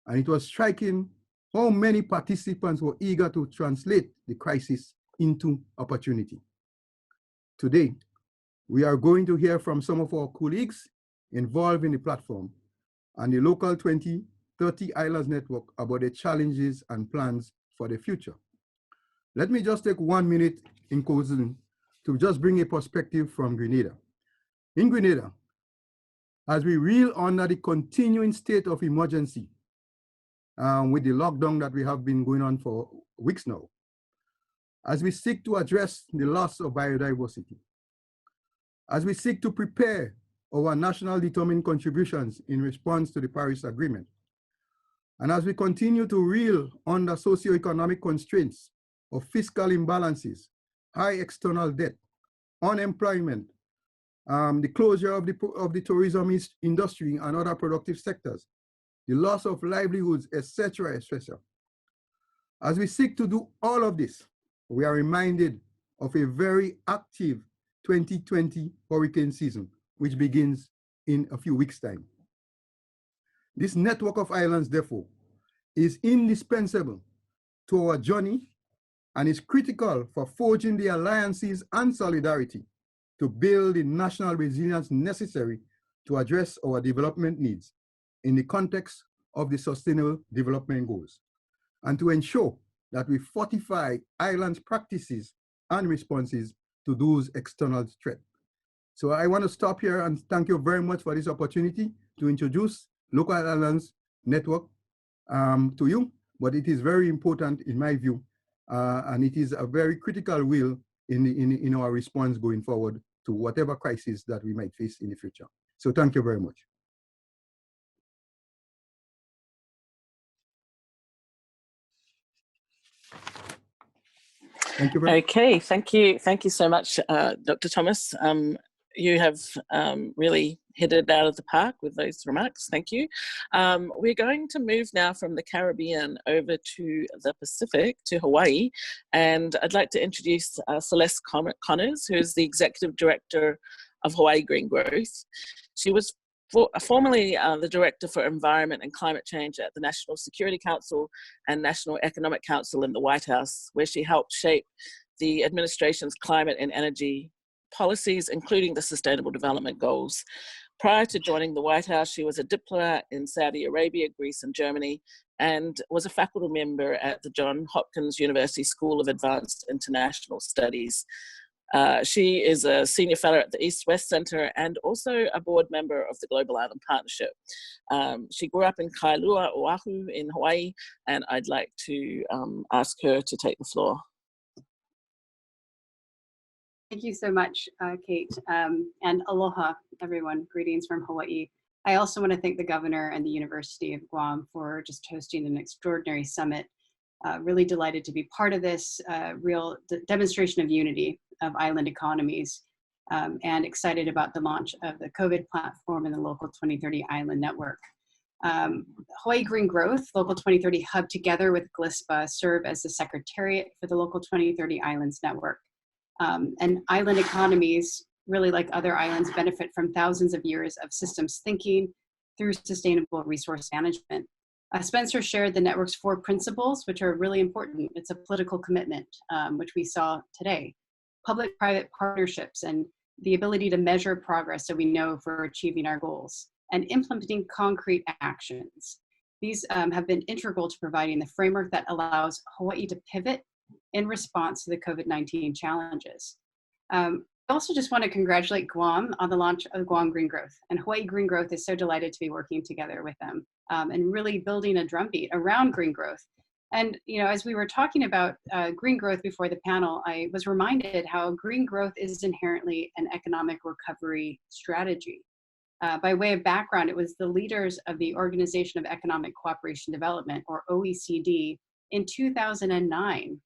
and it was striking how many participants were eager to translate the crisis into opportunity. Today, we are going to hear from some of our colleagues involved in the platform and the Local2030 Islands Network about the challenges and plans for the future. Let me just take 1 minute in closing to just bring a perspective from Grenada. In Grenada, as we reel under the continuing state of emergency with the lockdown that we have been going on for weeks now, as we seek to address the loss of biodiversity, as we seek to prepare our national determined contributions in response to the Paris Agreement, and as we continue to reel under socioeconomic constraints of fiscal imbalances, high external debt, unemployment, the closure of the tourism industry and other productive sectors, the loss of livelihoods, etc., etc. As we seek to do all of this, we are reminded of a very active 2020 hurricane season, which begins in a few weeks' time. This network of islands, therefore, is indispensable to our journey and is critical for forging the alliances and solidarity to build the national resilience necessary to address our development needs in the context of the Sustainable Development Goals, and to ensure that we fortify islands' practices and responses to those external threats. So I want to stop here and thank you very much for this opportunity to introduce Local Islands Network to you, but it is very important in my view, and it is a very critical wheel in our response going forward to whatever crisis that we might face in the future. So thank you very much. Thank you very much. Okay, thank you so much, Dr. Thomas. You have really hit it out of the park with those remarks. Thank you. We're going to move now from the Caribbean over to the Pacific, to Hawaii, and I'd like to introduce Celeste Connors, who is the Executive Director of Hawaii Green Growth. She was formerly the Director for Environment and Climate Change at the National Security Council and National Economic Council in the White House, where she helped shape the administration's climate and energy policies, including the Sustainable Development Goals. Prior to joining the White House, she was a diplomat in Saudi Arabia, Greece, and Germany, and was a faculty member at the Johns Hopkins University School of Advanced International Studies. She is a senior fellow at the East-West Center and also a board member of the Global Island Partnership. She grew up in Kailua, Oahu in Hawaii, and I'd like to ask her to take the floor. Thank you so much, Kate, and aloha, everyone. Greetings from Hawaii. I also want to thank the governor and the University of Guam for just hosting an extraordinary summit. Really delighted to be part of this real demonstration of unity of island economies, and excited about the launch of the COVID platform and the Local 2030 Island Network. Hawaii Green Growth, Local 2030 Hub, together with GLISPA, serve as the secretariat for the Local 2030 Islands Network. And island economies, really like other islands, benefit from thousands of years of systems thinking through sustainable resource management. Spencer shared the network's 4 principles, which are really important. It's a political commitment, which we saw today. Public-private partnerships and the ability to measure progress so we know if we're achieving our goals, and implementing concrete actions. These have been integral to providing the framework that allows Hawaii to pivot in response to the COVID-19 challenges. I also just want to congratulate Guam on the launch of Guam Green Growth, and Hawaii Green Growth is so delighted to be working together with them and really building a drumbeat around green growth. And as we were talking about green growth before the panel, I was reminded how green growth is inherently an economic recovery strategy. By way of background, it was the leaders of the Organization of Economic Cooperation Development, or OECD, in 2009,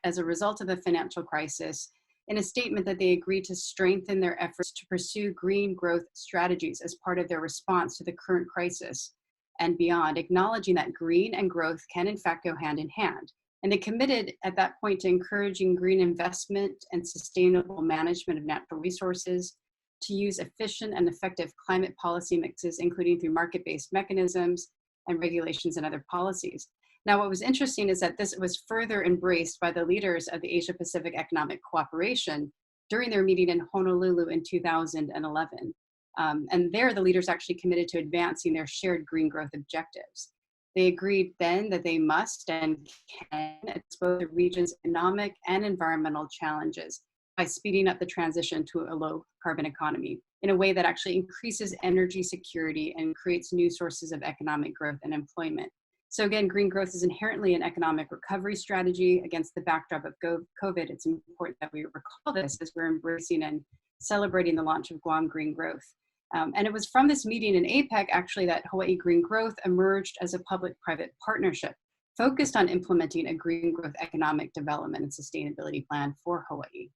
as a result of the financial crisis, in a statement that they agreed to strengthen their efforts to pursue green growth strategies as part of their response to the current crisis and beyond, acknowledging that green and growth can in fact go hand in hand. And they committed at that point to encouraging green investment and sustainable management of natural resources, to use efficient and effective climate policy mixes, including through market-based mechanisms and regulations and other policies. Now, what was interesting is that this was further embraced by the leaders of the Asia-Pacific Economic Cooperation during their meeting in Honolulu in 2011. And there, the leaders actually committed to advancing their shared green growth objectives. They agreed then that they must and can expose the region's economic and environmental challenges by speeding up the transition to a low carbon economy in a way that actually increases energy security and creates new sources of economic growth and employment. So again, green growth is inherently an economic recovery strategy against the backdrop of COVID. It's important that we recall this as we're embracing and celebrating the launch of Guam Green Growth. And it was from this meeting in APEC actually that Hawaii Green Growth emerged as a public-private partnership focused on implementing a green growth economic development and sustainability plan for Hawaii.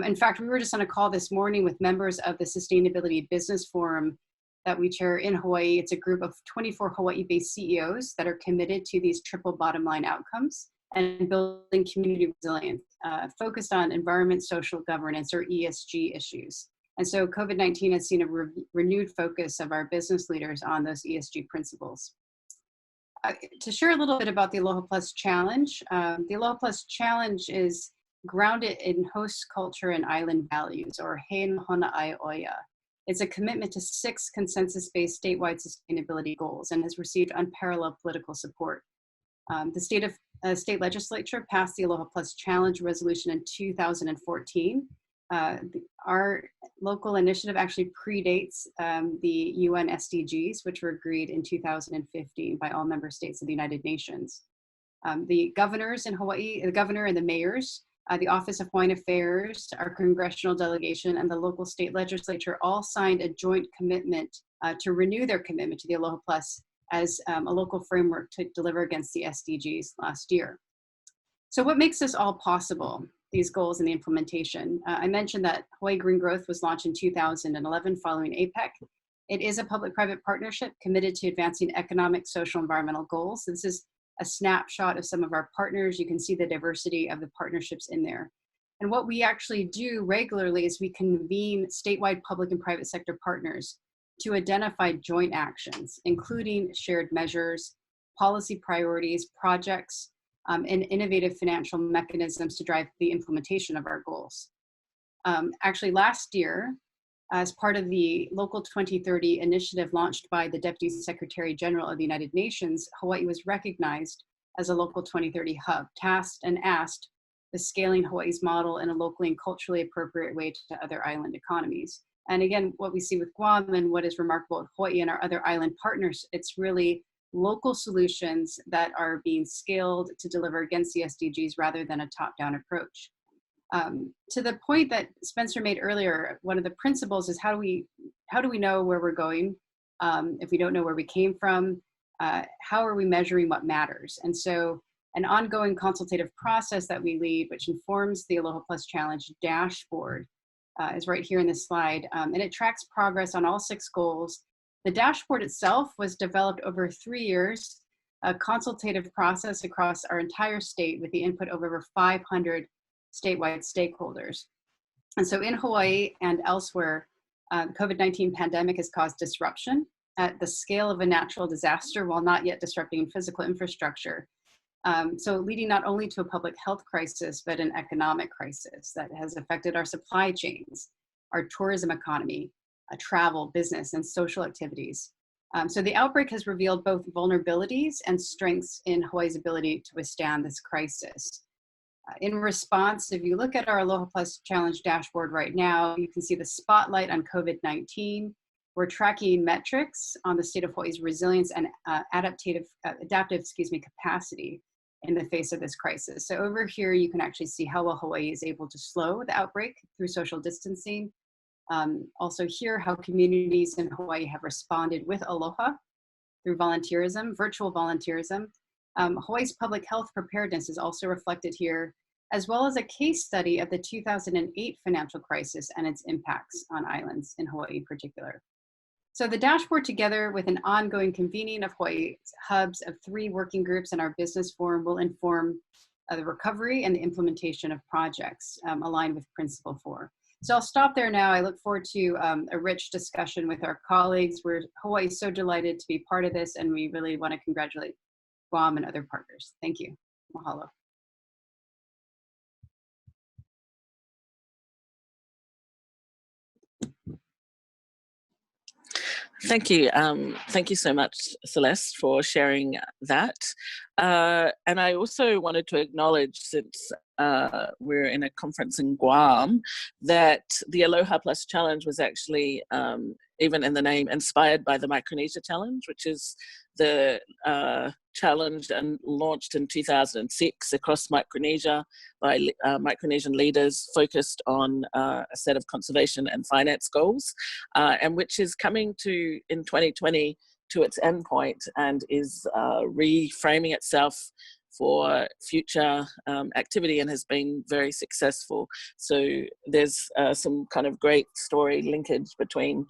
In fact, we were just on a call this morning with members of the Sustainability Business Forum that we chair in Hawaii. It's a group of 24 Hawaii-based CEOs that are committed to these triple bottom line outcomes and building community resilience, focused on environment, social governance, or ESG issues. And so COVID-19 has seen a renewed focus of our business leaders on those ESG principles. To share a little bit about the Aloha Plus Challenge, the Aloha Plus Challenge is grounded in host culture and island values, or He Nohona Ai Oia. It's a commitment to 6 consensus-based statewide sustainability goals and has received unparalleled political support. The state legislature passed the Aloha Plus Challenge resolution in 2014. Our local initiative actually predates the UN SDGs, which were agreed in 2015 by all member states of the United Nations. The governors in Hawaii, the governor and the mayors, the Office of Hawaiian Affairs, our congressional delegation, and the local state legislature all signed a joint commitment to renew their commitment to the Aloha Plus as a local framework to deliver against the SDGs last year. So what makes this all possible, these goals and the implementation? I mentioned that Hawaii Green Growth was launched in 2011 following APEC. It is a public-private partnership committed to advancing economic, social, environmental goals. This is a snapshot of some of our partners. You can see the diversity of the partnerships in there. And what we actually do regularly is we convene statewide public and private sector partners to identify joint actions, including shared measures, policy priorities, projects, and innovative financial mechanisms to drive the implementation of our goals. Actually, last year, as part of the Local 2030 initiative launched by the Deputy Secretary General of the United Nations, Hawaii was recognized as a Local 2030 hub, tasked and asked the scaling Hawaii's model in a locally and culturally appropriate way to other island economies. And again, what we see with Guam and what is remarkable with Hawaii and our other island partners, it's really local solutions that are being scaled to deliver against the SDGs rather than a top-down approach. To the point that Spencer made earlier, one of the principles is how do we know where we're going if we don't know where we came from? How are we measuring what matters? And so an ongoing consultative process that we lead, which informs the Aloha Plus Challenge dashboard, is right here in this slide, and it tracks progress on all 6 goals. The dashboard itself was developed over 3 years, a consultative process across our entire state with the input of over 500 statewide stakeholders. And so in Hawaii and elsewhere, the COVID-19 pandemic has caused disruption at the scale of a natural disaster while not yet disrupting physical infrastructure. So leading not only to a public health crisis, but an economic crisis that has affected our supply chains, our tourism economy, travel, business, and social activities. So the outbreak has revealed both vulnerabilities and strengths in Hawaii's ability to withstand this crisis. In response, if you look at our Aloha Plus Challenge dashboard right now, you can see the spotlight on COVID-19. We're tracking metrics on the state of Hawaii's resilience and adaptive capacity in the face of this crisis. So over here, you can actually see how well Hawaii is able to slow the outbreak through social distancing. Also here, how communities in Hawaii have responded with Aloha through volunteerism, virtual volunteerism. Hawaii's public health preparedness is also reflected here, as well as a case study of the 2008 financial crisis and its impacts on islands in Hawaii in particular. So the dashboard, together with an ongoing convening of Hawaii's hubs of 3 working groups in our business forum, will inform the recovery and the implementation of projects aligned with Principle 4. So I'll stop there now. I look forward to a rich discussion with our colleagues. Hawaii is so delighted to be part of this, and we really want to congratulate Guam and other partners. Thank you. Mahalo. Thank you. Thank you so much, Celeste, for sharing that. And I also wanted to acknowledge, since we're in a conference in Guam, that the Aloha Plus Challenge was actually, even in the name, inspired by the Micronesia Challenge, which is the challenge and launched in 2006 across Micronesia by Micronesian leaders focused on a set of conservation and finance goals, and which is coming to, in 2020, to its endpoint and is reframing itself for future activity and has been very successful. So there's some kind of great story linkage between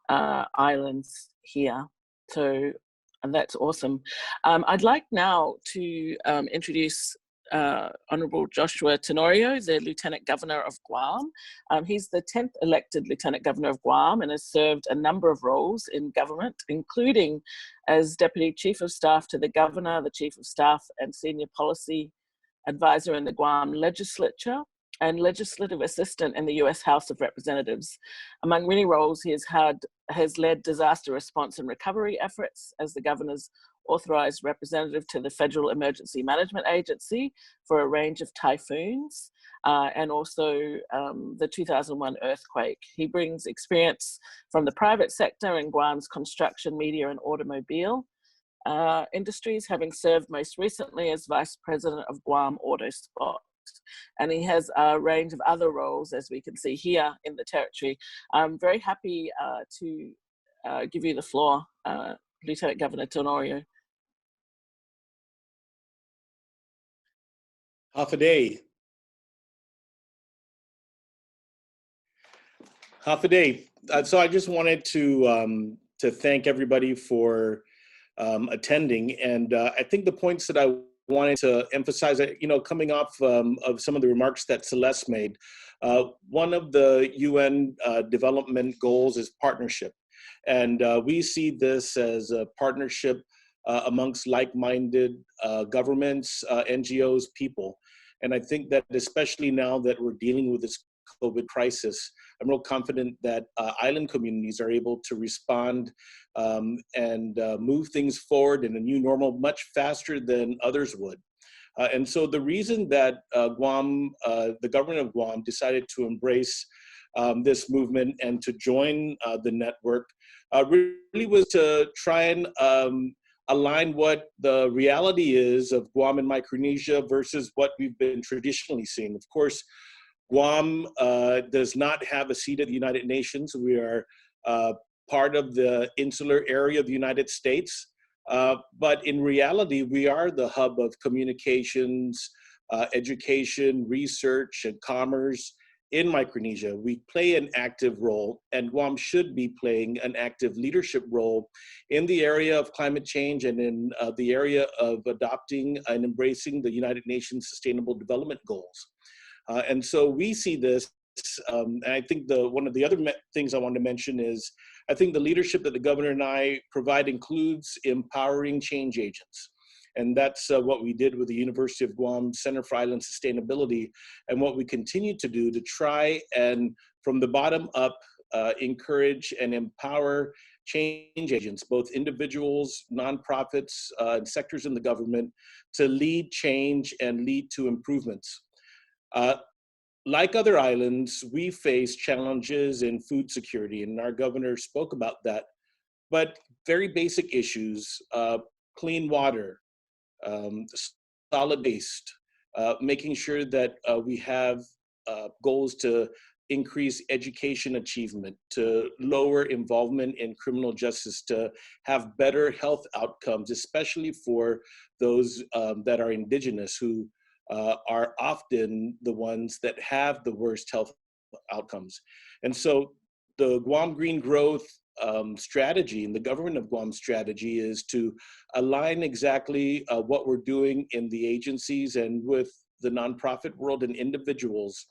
islands here. So, and that's awesome. I'd like now to introduce Honorable Joshua Tenorio, the Lieutenant Governor of Guam. He's the 10th elected Lieutenant Governor of Guam and has served a number of roles in government, including as Deputy Chief of Staff to the Governor, the Chief of Staff and Senior Policy Advisor in the Guam Legislature, and Legislative Assistant in the US House of Representatives. Among many roles, he has led disaster response and recovery efforts as the Governor's authorized representative to the Federal Emergency Management Agency for a range of typhoons, and also the 2001 earthquake. He brings experience from the private sector in Guam's construction, media, and automobile industries, having served most recently as Vice President of Guam Autosport. And he has a range of other roles, as we can see here in the territory. I'm very happy to give you the floor, Lieutenant Governor Tenorio. Half a day. So I just wanted to thank everybody for attending, and I think the points that I wanted to emphasize, coming off of some of the remarks that Celeste made, one of the UN development goals is partnership, and we see this as a partnership amongst like-minded governments, NGOs, people. And I think that especially now that we're dealing with this COVID crisis, I'm real confident that island communities are able to respond and move things forward in a new normal much faster than others would. And so the reason that Guam, the government of Guam decided to embrace this movement and to join the network really was to try and align what the reality is of Guam and Micronesia versus what we've been traditionally seeing. Of course, Guam does not have a seat at the United Nations. We are part of the insular area of the United States. But in reality, we are the hub of communications, education, research, and commerce in Micronesia. We play an active role, and Guam should be playing an active leadership role in the area of climate change and in the area of adopting and embracing the United Nations Sustainable Development Goals. And so we see this, and I think one of the other things I want to mention is, I think the leadership that the governor and I provide includes empowering change agents. And that's what we did with the University of Guam Center for Island Sustainability, and what we continue to do to try and, from the bottom up, encourage and empower change agents, both individuals, nonprofits, and sectors in the government, to lead change and lead to improvements. Like other islands, we face challenges in food security, and our governor spoke about that. But very basic issues, clean water, solid waste, making sure that we have goals to increase education achievement, to lower involvement in criminal justice, to have better health outcomes, especially for those that are indigenous, who are often the ones that have the worst health outcomes. And so the Guam Green Growth strategy, and the government of Guam strategy, is to align exactly what we're doing in the agencies and with the nonprofit world and individuals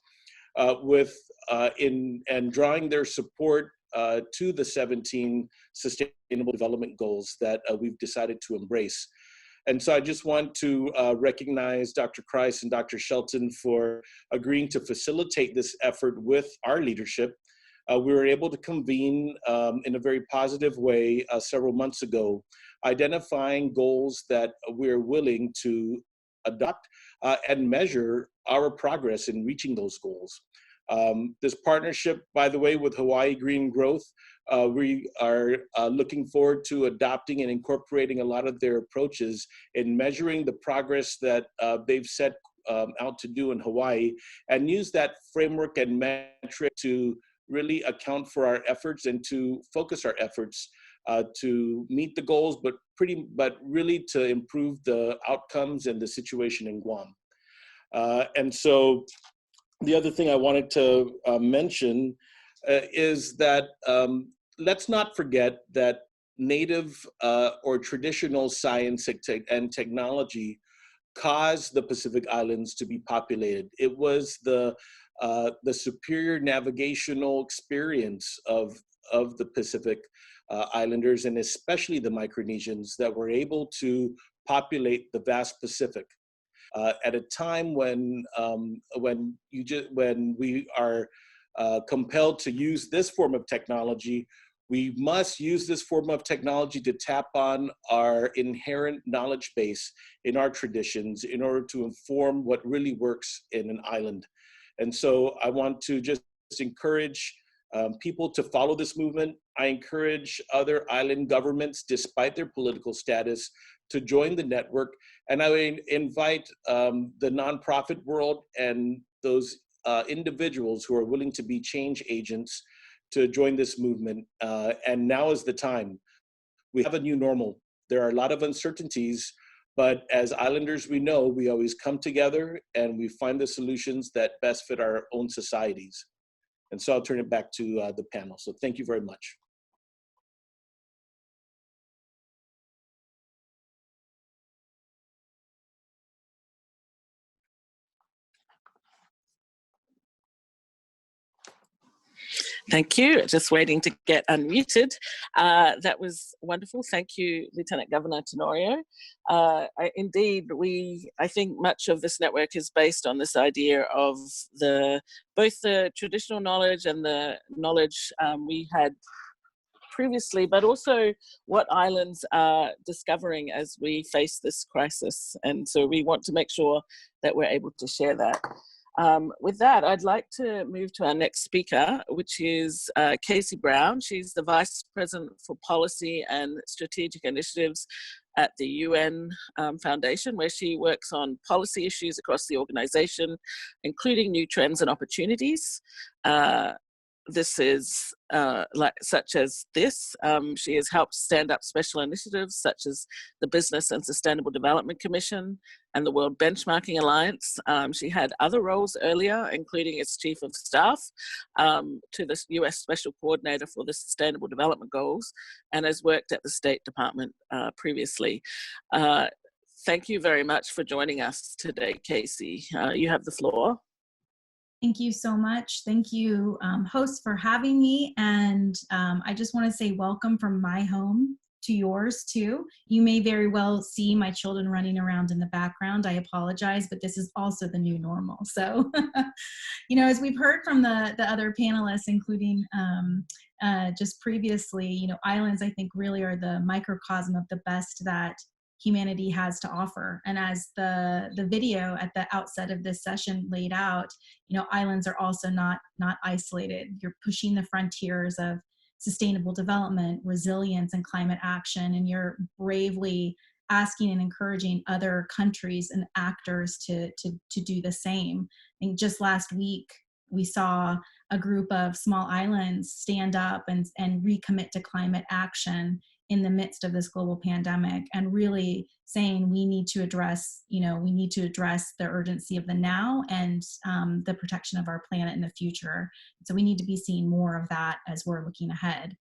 and drawing their support to the 17 Sustainable Development Goals that we've decided to embrace. And so I just want to recognize Dr. Krise and Dr. Shelton for agreeing to facilitate this effort with our leadership. We were able to convene in a very positive way several months ago, identifying goals that we're willing to adopt and measure our progress in reaching those goals. This partnership, by the way, with Hawaii Green Growth, we are looking forward to adopting and incorporating a lot of their approaches in measuring the progress that they've set out to do in Hawaii, and use that framework and metric to really account for our efforts and to focus our efforts to meet the goals, but really to improve the outcomes and the situation in Guam. And so the other thing I wanted to mention is that let's not forget that native or traditional science and technology caused the Pacific Islands to be populated. It was the superior navigational experience of the Pacific Islanders, and especially the Micronesians, that were able to populate the vast Pacific at a time when we are compelled to use this form of technology. We must use this form of technology to tap on our inherent knowledge base in our traditions in order to inform what really works in an island. And so I want to just encourage people to follow this movement. I encourage other island governments, despite their political status, to join the network. And I would invite the nonprofit world and those individuals who are willing to be change agents to join this movement. And now is the time. We have a new normal. There are a lot of uncertainties, but as islanders, we know we always come together and we find the solutions that best fit our own societies. And so I'll turn it back to the panel. So thank you very much. Thank you. Just waiting to get unmuted. That was wonderful. Thank you, Lieutenant Governor Tenorio. Indeed, I think much of this network is based on this idea of both the traditional knowledge and the knowledge we had previously, but also what islands are discovering as we face this crisis. And so we want to make sure that we're able to share that. With that, I'd like to move to our next speaker, which is Casey Brown. She's the Vice President for Policy and Strategic Initiatives at the UN Foundation, where she works on policy issues across the organization, including new trends and opportunities. This is such as this. She has helped stand up special initiatives such as the Business and Sustainable Development Commission and the World Benchmarking Alliance. She had other roles earlier, including as Chief of Staff to the US Special Coordinator for the Sustainable Development Goals, and has worked at the State Department previously. Thank you very much for joining us today, Casey. You have the floor. Thank you so much. Thank you, hosts, for having me. And I just want to say welcome from my home to yours too. You may very well see my children running around in the background. I apologize, but this is also the new normal. So, you know, as we've heard from the other panelists, including just previously, you know, islands, I think, really are the microcosm of the best that humanity has to offer. And as the video at the outset of this session laid out, you know, islands are also not isolated. You're pushing the frontiers of sustainable development, resilience, and climate action, and you're bravely asking and encouraging other countries and actors to do the same. And just last week, we saw a group of small islands stand up and recommit to climate action in the midst of this global pandemic, and really saying we need to address, you know, we need to address the urgency of the now and the protection of our planet in the future. So we need to be seeing more of that as we're looking ahead.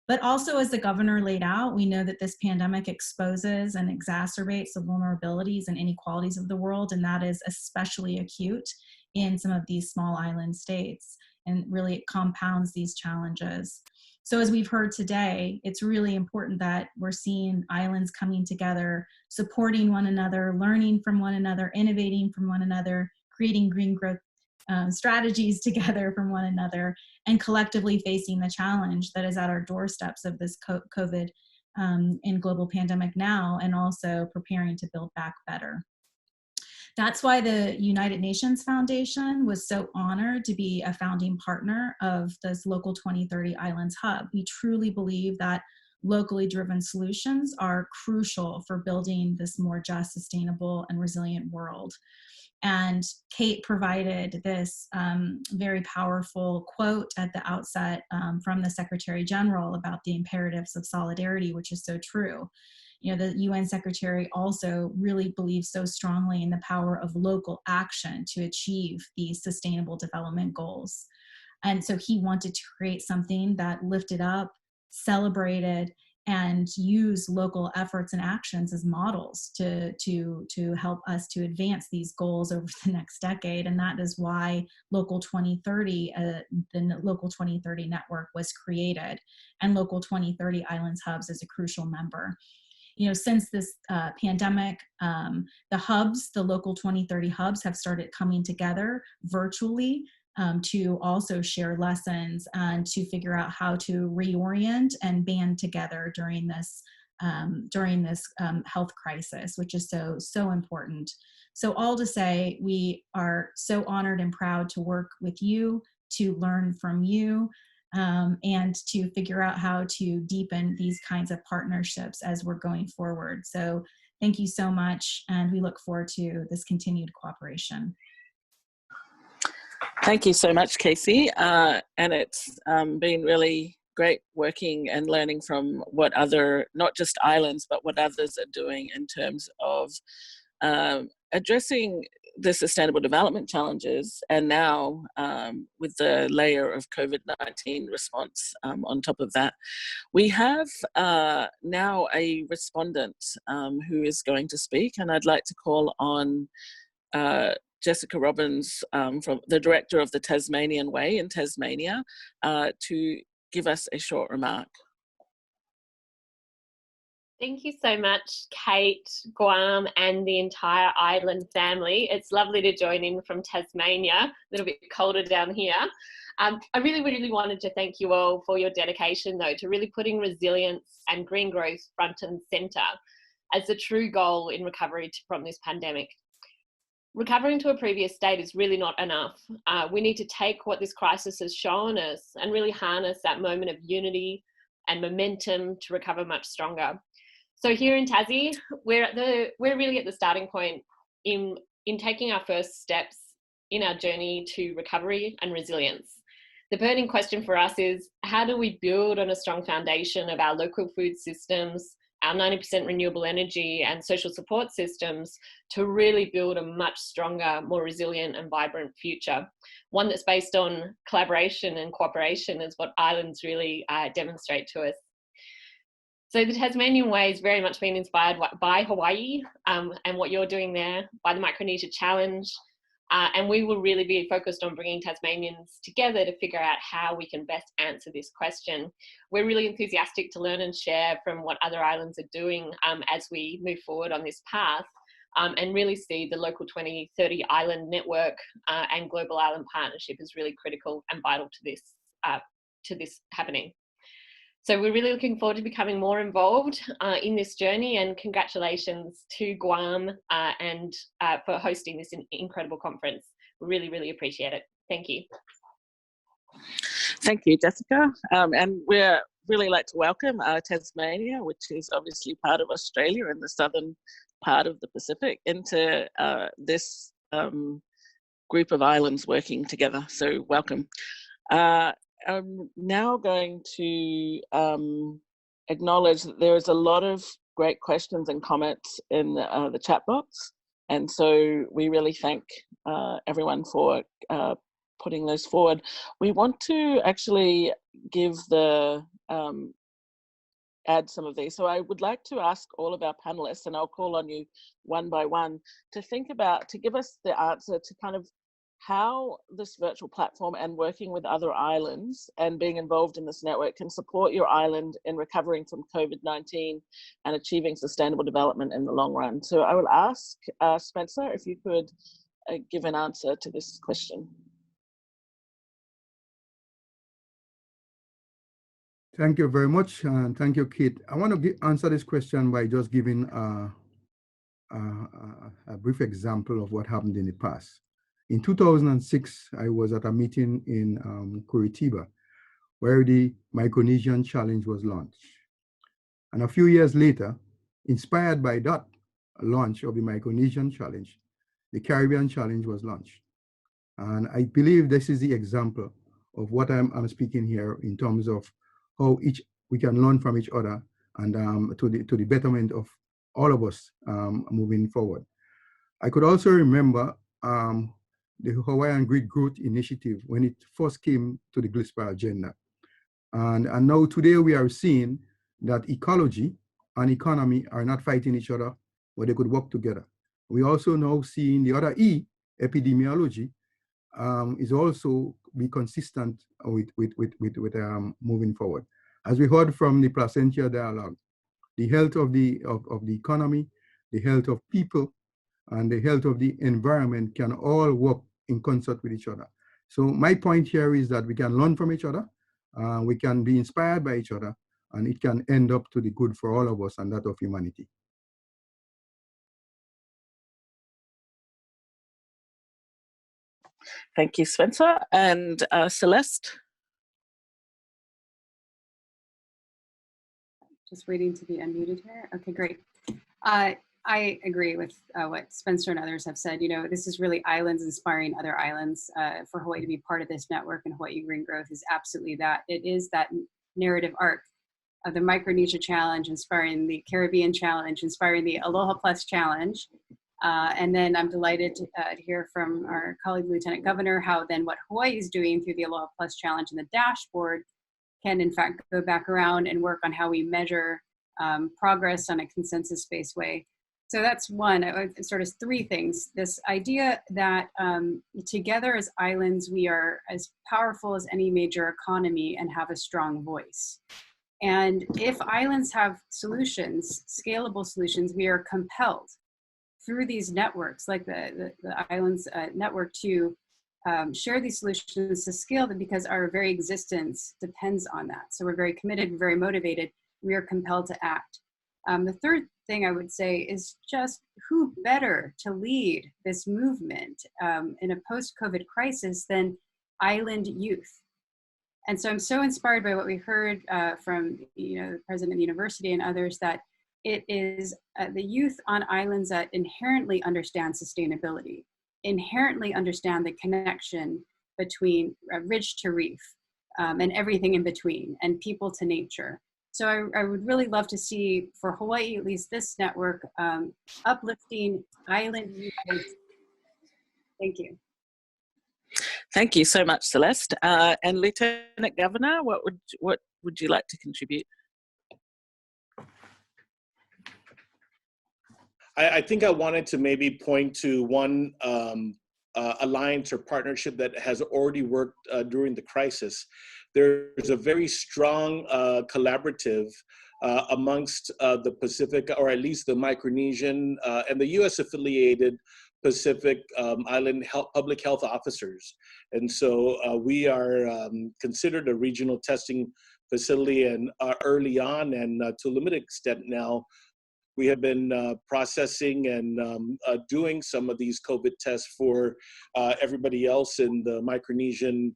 But also, as the governor laid out, we know that this pandemic exposes and exacerbates the vulnerabilities and inequalities of the world, and that is especially acute in some of these small island states, and really it compounds these challenges. So as we've heard today, it's really important that we're seeing islands coming together, supporting one another, learning from one another, innovating from one another, creating green growth strategies together from one another, and collectively facing the challenge that is at our doorsteps of this COVID and global pandemic now, and also preparing to build back better. That's why the United Nations Foundation was so honored to be a founding partner of this Local 2030 Islands Hub. We truly believe that locally driven solutions are crucial for building this more just, sustainable, and resilient world. And Kate provided this very powerful quote at the outset from the Secretary General about the imperatives of solidarity, which is so true. You know, the UN Secretary also really believes so strongly in the power of local action to achieve these sustainable development goals. And so he wanted to create something that lifted up, celebrated, and use local efforts and actions as models to help us to advance these goals over the next decade. And that is why Local 2030, the Local 2030 Network was created, and Local 2030 Islands Hubs is a crucial member. You know, since this pandemic, the hubs, the Local 2030 hubs, have started coming together virtually to also share lessons and to figure out how to reorient and band together during this health crisis, which is so important. So all to say, we are so honored and proud to work with you, to learn from you, and to figure out how to deepen these kinds of partnerships as we're going forward. So thank you so much, and we look forward to this continued cooperation. Thank you so much, Casey. And it's been really great working and learning from what other, not just islands, but what others are doing in terms of addressing the sustainable development challenges, and now with the layer of COVID-19 response on top of that. We have now a respondent who is going to speak, and I'd like to call on Jessica Robbins, from the Director of the Tasmanian Way in Tasmania, to give us a short remark. Thank you so much, Kate, Guam, and the entire island family. It's lovely to join in from Tasmania, a little bit colder down here. I really wanted to thank you all for your dedication, though, to really putting resilience and green growth front and centre as the true goal in recovery from this pandemic. Recovering to a previous state is really not enough. We need to take what this crisis has shown us and really harness that moment of unity and momentum to recover much stronger. So here in Tassie, we're really at the starting point in taking our first steps in our journey to recovery and resilience. The burning question for us is, how do we build on a strong foundation of our local food systems, our 90% renewable energy and social support systems to really build a much stronger, more resilient and vibrant future? One that's based on collaboration and cooperation is what islands really demonstrate to us. So the Tasmanian way is very much been inspired by Hawaii and what you're doing there, by the Micronesia Challenge, and we will really be focused on bringing Tasmanians together to figure out how we can best answer this question. We're really enthusiastic to learn and share from what other islands are doing as we move forward on this path, and really see the Local2030 Island Network and Global Island Partnership is really critical and vital to this happening. So we're really looking forward to becoming more involved in this journey, and congratulations to Guam and for hosting this incredible conference. We really appreciate it. Thank you. Thank you, Jessica. And we're really like to welcome Tasmania, which is obviously part of Australia and the southern part of the Pacific, into this group of islands working together. So welcome. I'm now going to acknowledge that there is a lot of great questions and comments in the chat box. And so we really thank everyone for putting those forward. We want to actually give add some of these. So I would like to ask all of our panelists, and I'll call on you one by one, to give us the answer to kind of how this virtual platform and working with other islands and being involved in this network can support your island in recovering from COVID-19 and achieving sustainable development in the long run. So I will ask Spencer if you could give an answer to this question. Thank you very much, and thank you, Kate. I want to answer this question by just giving a brief example of what happened in the past. In 2006, I was at a meeting in Curitiba, where the Micronesian Challenge was launched. And a few years later, inspired by that launch of the Micronesian Challenge, the Caribbean Challenge was launched. And I believe this is the example of what I'm speaking here in terms of how we can learn from each other and to the betterment of all of us moving forward. I could also remember the Hawaiian Great Growth Initiative when it first came to the GLISPA agenda. And now today we are seeing that ecology and economy are not fighting each other, but they could work together. We also now seeing the other E, epidemiology, is also be consistent with moving forward. As we heard from the Placentia Dialogue, the health of the economy, the health of people, and the health of the environment can all work in concert with each other. So my point here is that we can learn from each other, we can be inspired by each other, and it can end up to the good for all of us and that of humanity. Thank you, Spencer. And Celeste? Just waiting to be unmuted here. Okay, great. I agree with what Spencer and others have said. You know, this is really islands inspiring other islands. For Hawaii to be part of this network and Hawaii Green Growth is absolutely that. It is that narrative arc of the Micronesia Challenge, inspiring the Caribbean Challenge, inspiring the Aloha Plus Challenge. And then I'm delighted to hear from our colleague, Lieutenant Governor, how then what Hawaii is doing through the Aloha Plus Challenge and the dashboard can in fact go back around and work on how we measure progress on a consensus-based way. So that's one, sort of three things. This idea that together as islands, we are as powerful as any major economy and have a strong voice. And if islands have solutions, scalable solutions, we are compelled through these networks, like the Islands Network, to share these solutions to scale them, because our very existence depends on that. So we're very committed, very motivated. We are compelled to act. The third thing I would say is just who better to lead this movement in a post-COVID crisis than island youth. And so I'm so inspired by what we heard from the president of the university and others, that it is the youth on islands that inherently understand sustainability, inherently understand the connection between ridge to reef and everything in between, and people to nature. So I would really love to see, for Hawaii at least, this network uplifting island youth. Thank you. Thank you so much, Celeste. And Lieutenant Governor, what would you like to contribute? I think I wanted to maybe point to one alliance or partnership that has already worked during the crisis. There's a very strong collaborative amongst the Pacific, or at least the Micronesian and the US affiliated Pacific Island public health officers. And so we are considered a regional testing facility, and early on, and to a limited extent now, we have been processing and doing some of these COVID tests for everybody else in the Micronesian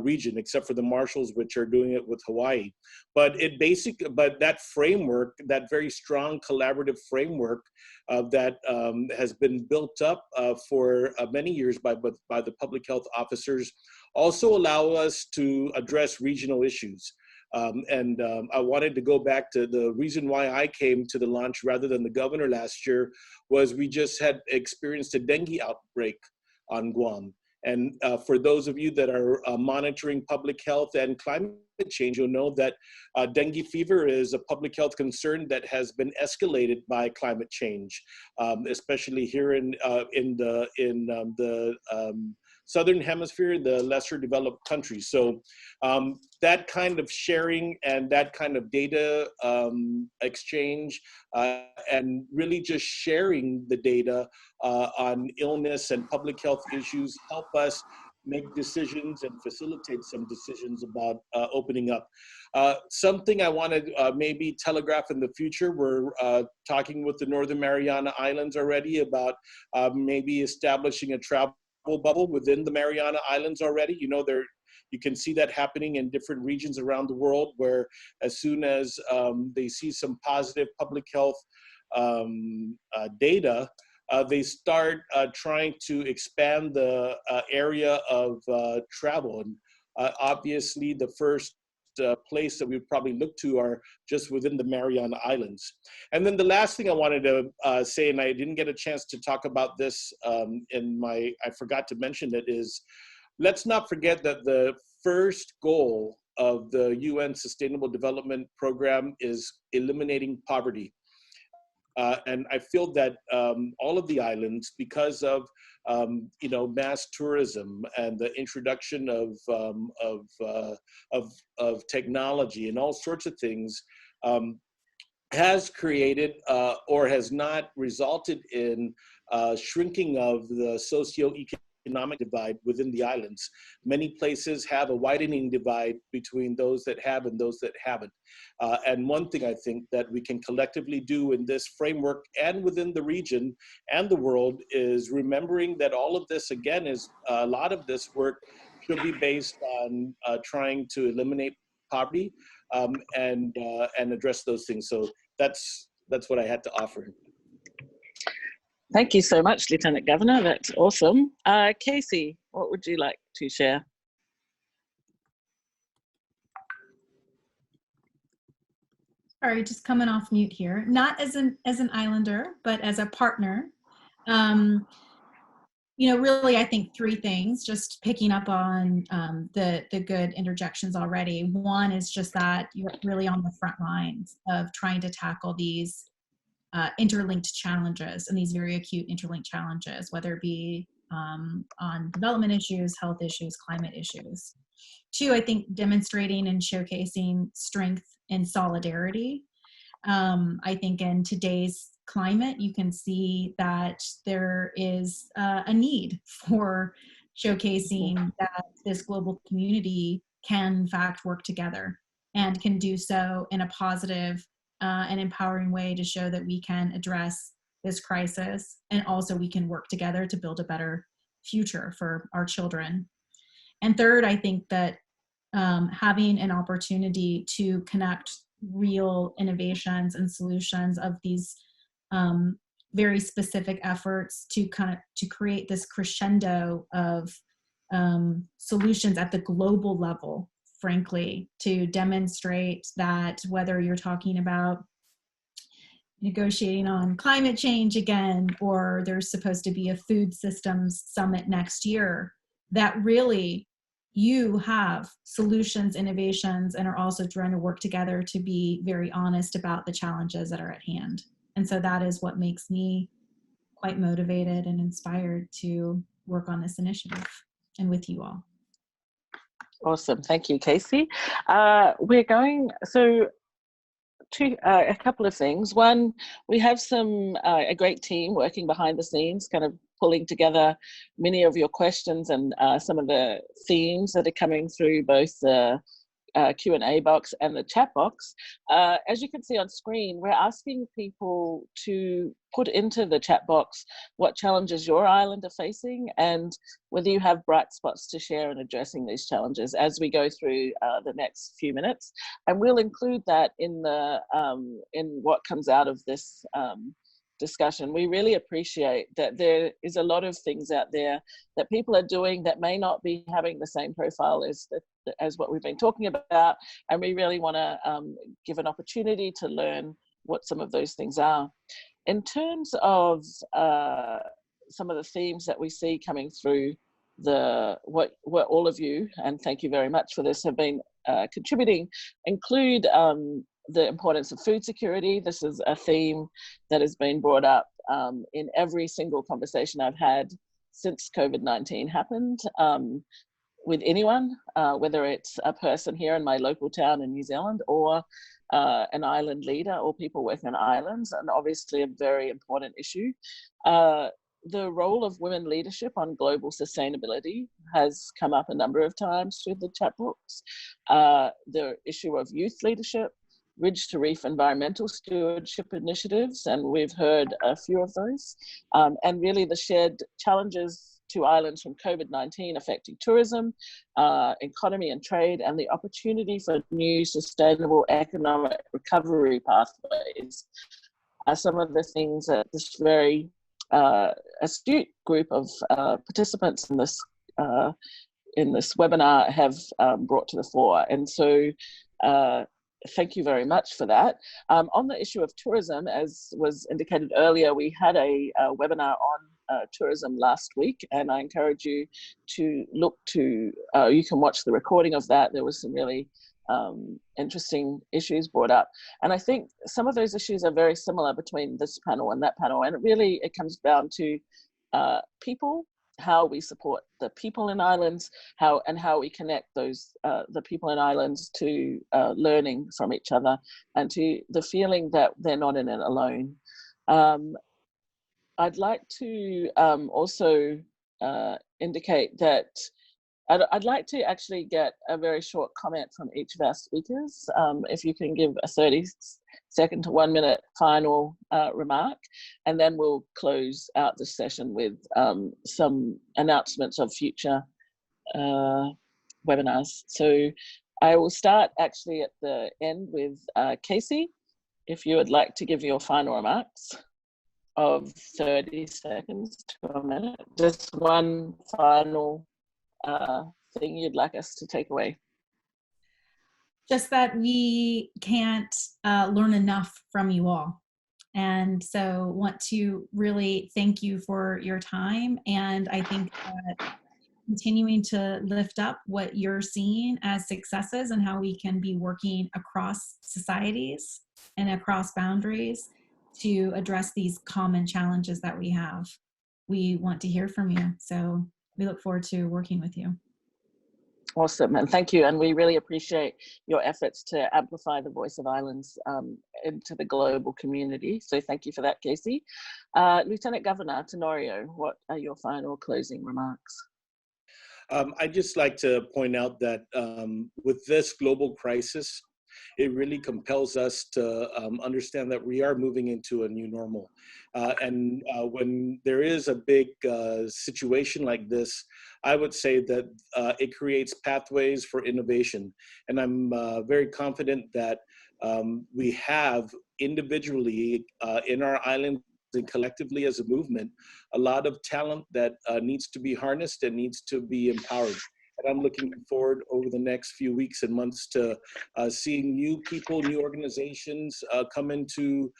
region, except for the Marshalls, which are doing it with Hawaii. But that framework, that very strong collaborative framework that has been built up for many years by the public health officers, also allow us to address regional issues. I wanted to go back to the reason why I came to the launch rather than the governor last year was we just had experienced a dengue outbreak on Guam. And for those of you that are monitoring public health and climate change, you'll know that dengue fever is a public health concern that has been escalated by climate change, especially here in the Southern Hemisphere, the lesser developed countries. So that kind of sharing and that kind of data exchange and really just sharing the data on illness and public health issues help us make decisions and facilitate some decisions about opening up. Something I want to maybe telegraph in the future, we're talking with the Northern Mariana Islands already about maybe establishing a travel bubble within the Mariana Islands already. You can see that happening in different regions around the world, where as soon as they see some positive public health data, they start trying to expand the area of travel. And obviously the first place that we would probably look to are just within the Mariana Islands. And then the last thing I wanted to say, and I didn't get a chance to talk about this I forgot to mention it, is let's not forget that the first goal of the UN Sustainable Development Program is eliminating poverty. And I feel that all of the islands, because of mass tourism and the introduction of technology and all sorts of things, has created or has not resulted in shrinking of the socioeconomic divide within the islands. Many places have a widening divide between those that have and those that haven't. And one thing I think that we can collectively do in this framework and within the region and the world is remembering that all of this, again, is a lot of this work should be based on trying to eliminate poverty and address those things. So that's what I had to offer. Thank you so much, Lieutenant Governor. That's awesome. Casey, what would you like to share? Sorry, just coming off mute here. Not as an islander, but as a partner. Really, I think three things, just picking up on the good interjections already. One is just that you're really on the front lines of trying to tackle these interlinked challenges and these very acute interlinked challenges, whether it be on development issues, health issues, climate issues. Two, I think demonstrating and showcasing strength and solidarity. I think in today's climate, you can see that there is a need for showcasing that this global community can in fact work together and can do so in a positive and empowering way to show that we can address this crisis, and also we can work together to build a better future for our children. And third, I think that having an opportunity to connect real innovations and solutions of these very specific efforts to create this crescendo of solutions at the global level, frankly, to demonstrate that whether you're talking about negotiating on climate change again, or there's supposed to be a food systems summit next year, that really you have solutions, innovations, and are also trying to work together to be very honest about the challenges that are at hand. And so that is what makes me quite motivated and inspired to work on this initiative and with you all. Awesome, thank you, Casey. We're going, so a couple of things. One, we have a great team working behind the scenes, kind of pulling together many of your questions and some of the themes that are coming through both the Q&A box and the chat box. As you can see on screen, we're asking people to put into the chat box what challenges your island are facing and whether you have bright spots to share in addressing these challenges as we go through the next few minutes. And we'll include that in what comes out of this discussion. We really appreciate that there is a lot of things out there that people are doing that may not be having the same profile as what we've been talking about, and we really want to give an opportunity to learn what some of those things are. In terms of some of the themes that we see coming through what all of you, and thank you very much for this, have been contributing, include the importance of food security. This is a theme that has been brought up in every single conversation I've had since COVID-19 happened with anyone, whether it's a person here in my local town in New Zealand or an island leader or people working on islands, and obviously a very important issue. The role of women leadership on global sustainability has come up a number of times through the chat box. The issue of youth leadership, Ridge to Reef environmental stewardship initiatives, and we've heard a few of those, and really the shared challenges to islands from COVID-19 affecting tourism, economy and trade, and the opportunity for new sustainable economic recovery pathways are some of the things that this very astute group of participants in this webinar have brought to the fore. And so thank you very much for that. On the issue of tourism, as was indicated earlier, we had a webinar on tourism last week, and I encourage you to look to, you can watch the recording of that. There was some really interesting issues brought up. And I think some of those issues are very similar between this panel and that panel. And it comes down to people, how we support the people in islands, how we connect those the people in islands to learning from each other and to the feeling that they're not in it alone. I'd like to also indicate that I'd like to actually get a very short comment from each of our speakers. If you can give a 30-second to 1 minute final remark, and then we'll close out the session with some announcements of future webinars. So I will start actually at the end with Casey, if you would like to give your final remarks of 30 seconds to a minute. Just one final thing you'd like us to take away. Just that we can't learn enough from you all. And so want to really thank you for your time. And I think that continuing to lift up what you're seeing as successes and how we can be working across societies and across boundaries to address these common challenges that we have. We want to hear from you. So we look forward to working with you. Awesome, and thank you. And we really appreciate your efforts to amplify the voice of islands into the global community. So thank you for that, Casey. Lieutenant Governor Tenorio, what are your final closing remarks? I'd just like to point out that with this global crisis, it really compels us to understand that we are moving into a new normal. And when there is a big situation like this, I would say that it creates pathways for innovation. And I'm very confident that we have individually in our island and collectively as a movement, a lot of talent that needs to be harnessed and needs to be empowered. And I'm looking forward over the next few weeks and months to seeing new people, new organizations come into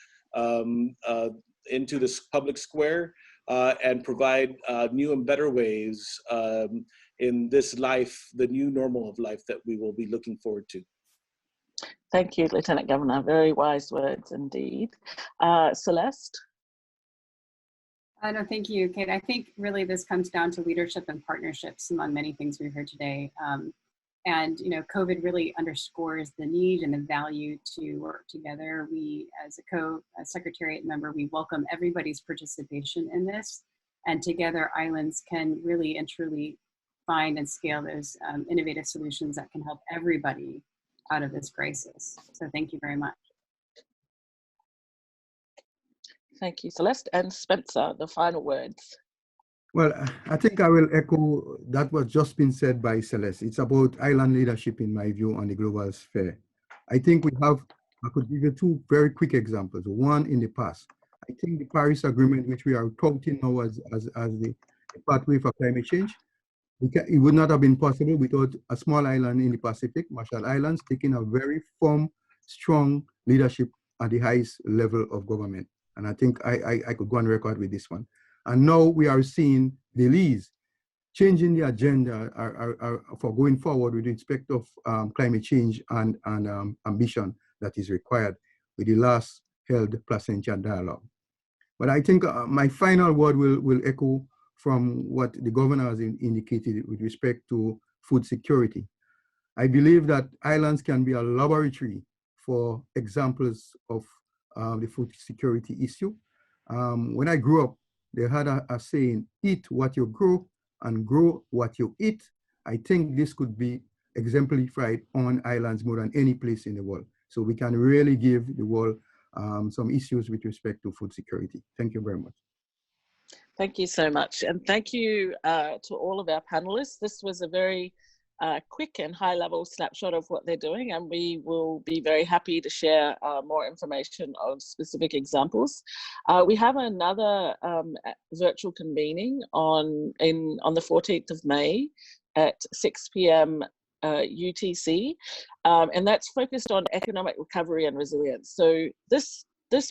this public square and provide new and better ways in this life, the new normal of life that we will be looking forward to. Thank you, Lieutenant Governor. Very wise words indeed. Celeste? No, thank you, Kate. I think really this comes down to leadership and partnerships among many things we've heard today. And, you know, COVID really underscores the need and the value to work together. We, as a Secretariat member, we welcome everybody's participation in this. And together, islands can really and truly find and scale those innovative solutions that can help everybody out of this crisis. So thank you very much. Thank you, Celeste. And Spencer, the final words. Well, I think I will echo that was just been said by Celeste. It's about island leadership, in my view, on the global sphere. I think I could give you two very quick examples. One in the past, I think the Paris Agreement, which we are touting now as the pathway for climate change, it would not have been possible without a small island in the Pacific, Marshall Islands, taking a very firm, strong leadership at the highest level of government. And I think I could go on record with this one. And now we are seeing the leads changing the agenda for going forward with respect of climate change and ambition that is required with the last held Placentia dialogue. But I think my final word will echo from what the governor has indicated with respect to food security. I believe that islands can be a laboratory for examples of the food security issue. When I grew up, they had a saying, eat what you grow and grow what you eat. I think this could be exemplified on islands more than any place in the world. So we can really give the world some issues with respect to food security. Thank you very much. Thank you so much. And thank you to all of our panelists. This was a very quick and high-level snapshot of what they're doing, and we will be very happy to share more information on specific examples. We have another virtual convening on the 14th of May at 6 p.m. UTC, and that's focused on economic recovery and resilience. So this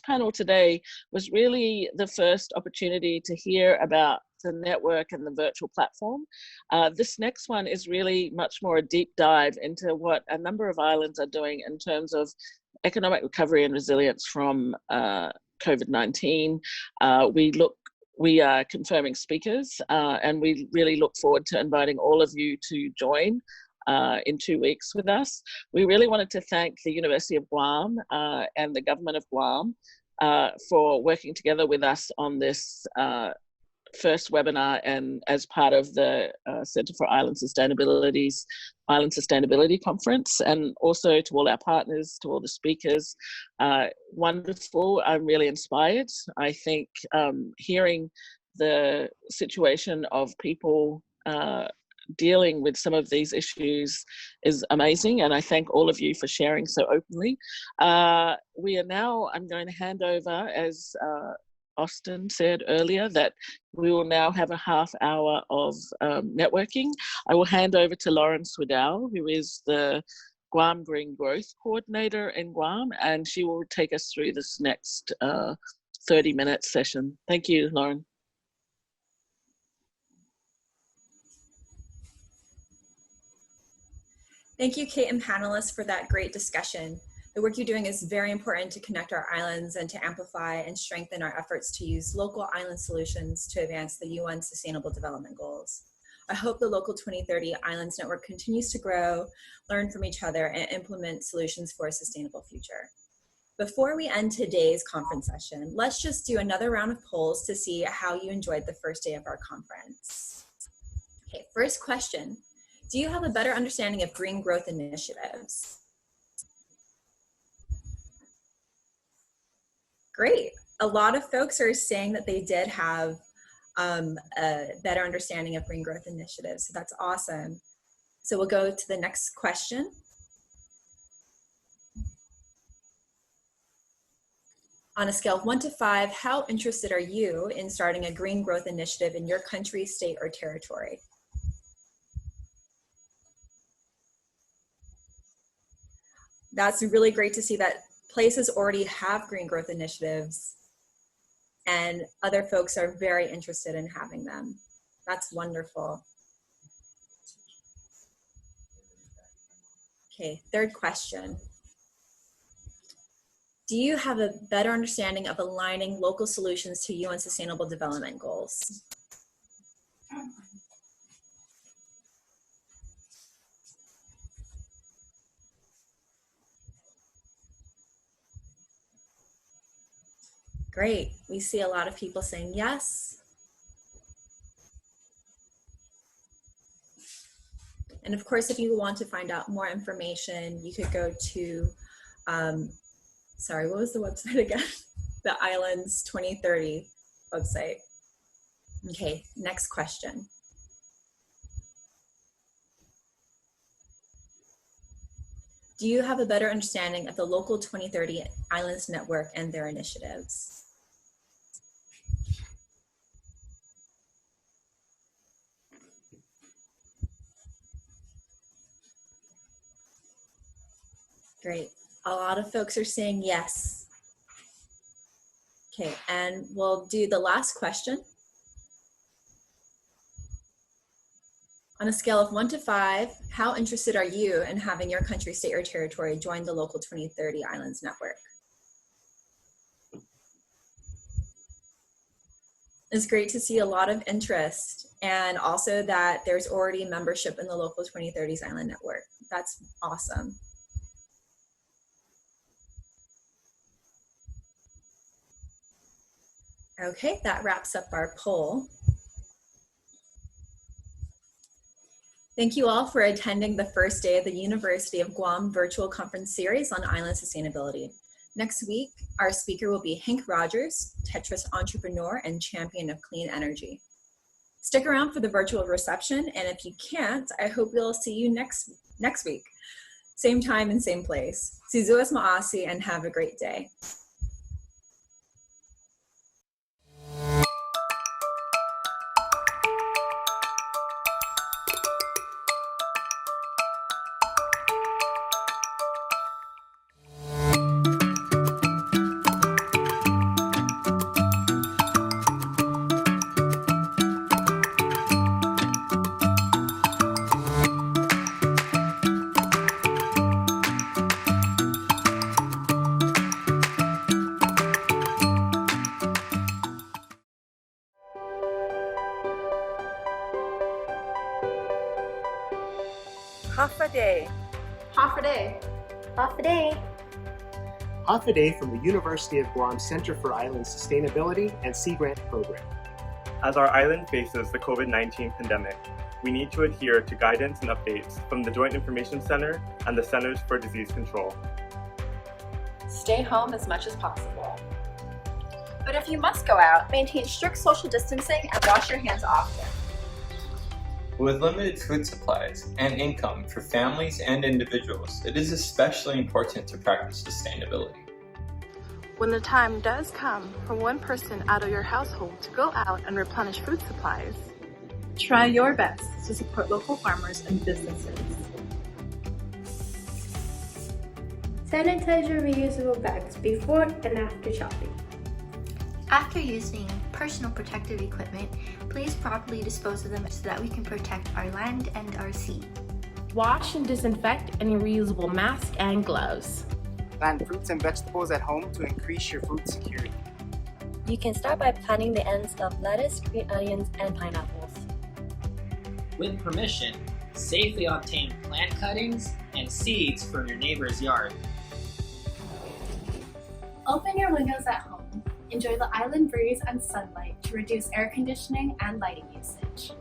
panel today was really the first opportunity to hear about the network and the virtual platform. This next one is really much more a deep dive into what a number of islands are doing in terms of economic recovery and resilience from COVID-19. We are confirming speakers, and we really look forward to inviting all of you to join in 2 weeks with us. We really wanted to thank the University of Guam and the government of Guam for working together with us on this first webinar and as part of the Center for Island Sustainability's Island Sustainability Conference, and also to all our partners, to all the speakers. Wonderful, I'm really inspired. I think hearing the situation of people dealing with some of these issues is amazing, and I thank all of you for sharing so openly. I'm going to hand over, as Austin said earlier, that we will now have a half hour of networking. I will hand over to Lauren Swidell, who is the Guam Green Growth Coordinator in Guam, and she will take us through this next 30-minute session. Thank you, Lauren. Thank you, Kate and panelists, for that great discussion. The work you're doing is very important to connect our islands and to amplify and strengthen our efforts to use local island solutions to advance the UN Sustainable Development Goals. I hope the Local 2030 Islands Network continues to grow, learn from each other, and implement solutions for a sustainable future. Before we end today's conference session, let's just do another round of polls to see how you enjoyed the first day of our conference. Okay, first question. Do you have a better understanding of green growth initiatives? Great. A lot of folks are saying that they did have a better understanding of green growth initiatives. So that's awesome. So we'll go to the next question. On a scale of 1 to 5, how interested are you in starting a green growth initiative in your country, state, or territory? That's really great to see that places already have green growth initiatives and other folks are very interested in having them. That's wonderful. Okay, third question. Do you have a better understanding of aligning local solutions to UN Sustainable Development Goals? Great, we see a lot of people saying yes. And of course, if you want to find out more information, you could go to, sorry, what was the website again? The Islands 2030 website. Okay, next question. Do you have a better understanding of the Local 2030 Islands Network and their initiatives? Great. A lot of folks are saying yes. Okay, and we'll do the last question. On a scale of 1 to 5, how interested are you in having your country, state, or territory join the Local 2030 Islands Network? It's great to see a lot of interest and also that there's already membership in the Local 2030 Island Network. That's awesome. Okay, that wraps up our poll. Thank you all for attending the first day of the University of Guam Virtual Conference Series on Island Sustainability. Next week, our speaker will be Hank Rogers, Tetris entrepreneur and champion of clean energy. Stick around for the virtual reception, and if you can't, I hope we'll see you next week. Same time and same place. Sizuas Maasi, and have a great day. Half a day. Half a day. Half a day. Half a day from the University of Guam Center for Island Sustainability and Sea Grant Program. As our island faces the COVID-19 pandemic, we need to adhere to guidance and updates from the Joint Information Center and the Centers for Disease Control. Stay home as much as possible. But if you must go out, maintain strict social distancing and wash your hands often. With limited food supplies and income for families and individuals, it is especially important to practice sustainability. When the time does come for one person out of your household to go out and replenish food supplies, try your best to support local farmers and businesses. Sanitize your reusable bags before and after shopping. After using personal protective equipment, please properly dispose of them so that we can protect our land and our sea. Wash and disinfect any reusable mask and gloves. Plant fruits and vegetables at home to increase your food security. You can start by planting the ends of lettuce, green onions, and pineapples. with permission, safely obtain plant cuttings and seeds from your neighbor's yard. Open your windows at home. Enjoy the island breeze and sunlight to reduce air conditioning and lighting usage.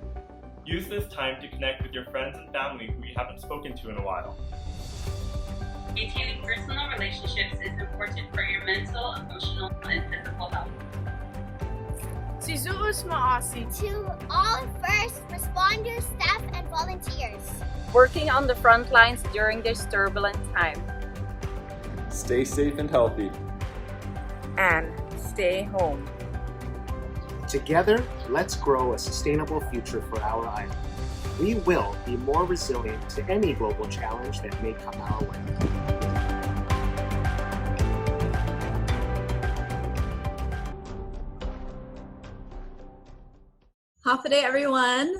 Use this time to connect with your friends and family who you haven't spoken to in a while. Maintaining personal relationships is important for your mental, emotional, and physical health. Sizurus Maasi. To all first responders, staff, and volunteers working on the front lines during this turbulent time. Stay safe and healthy. And stay home. Together, let's grow a sustainable future for our island. We will be more resilient to any global challenge that may come our way. Hafa Day, everyone.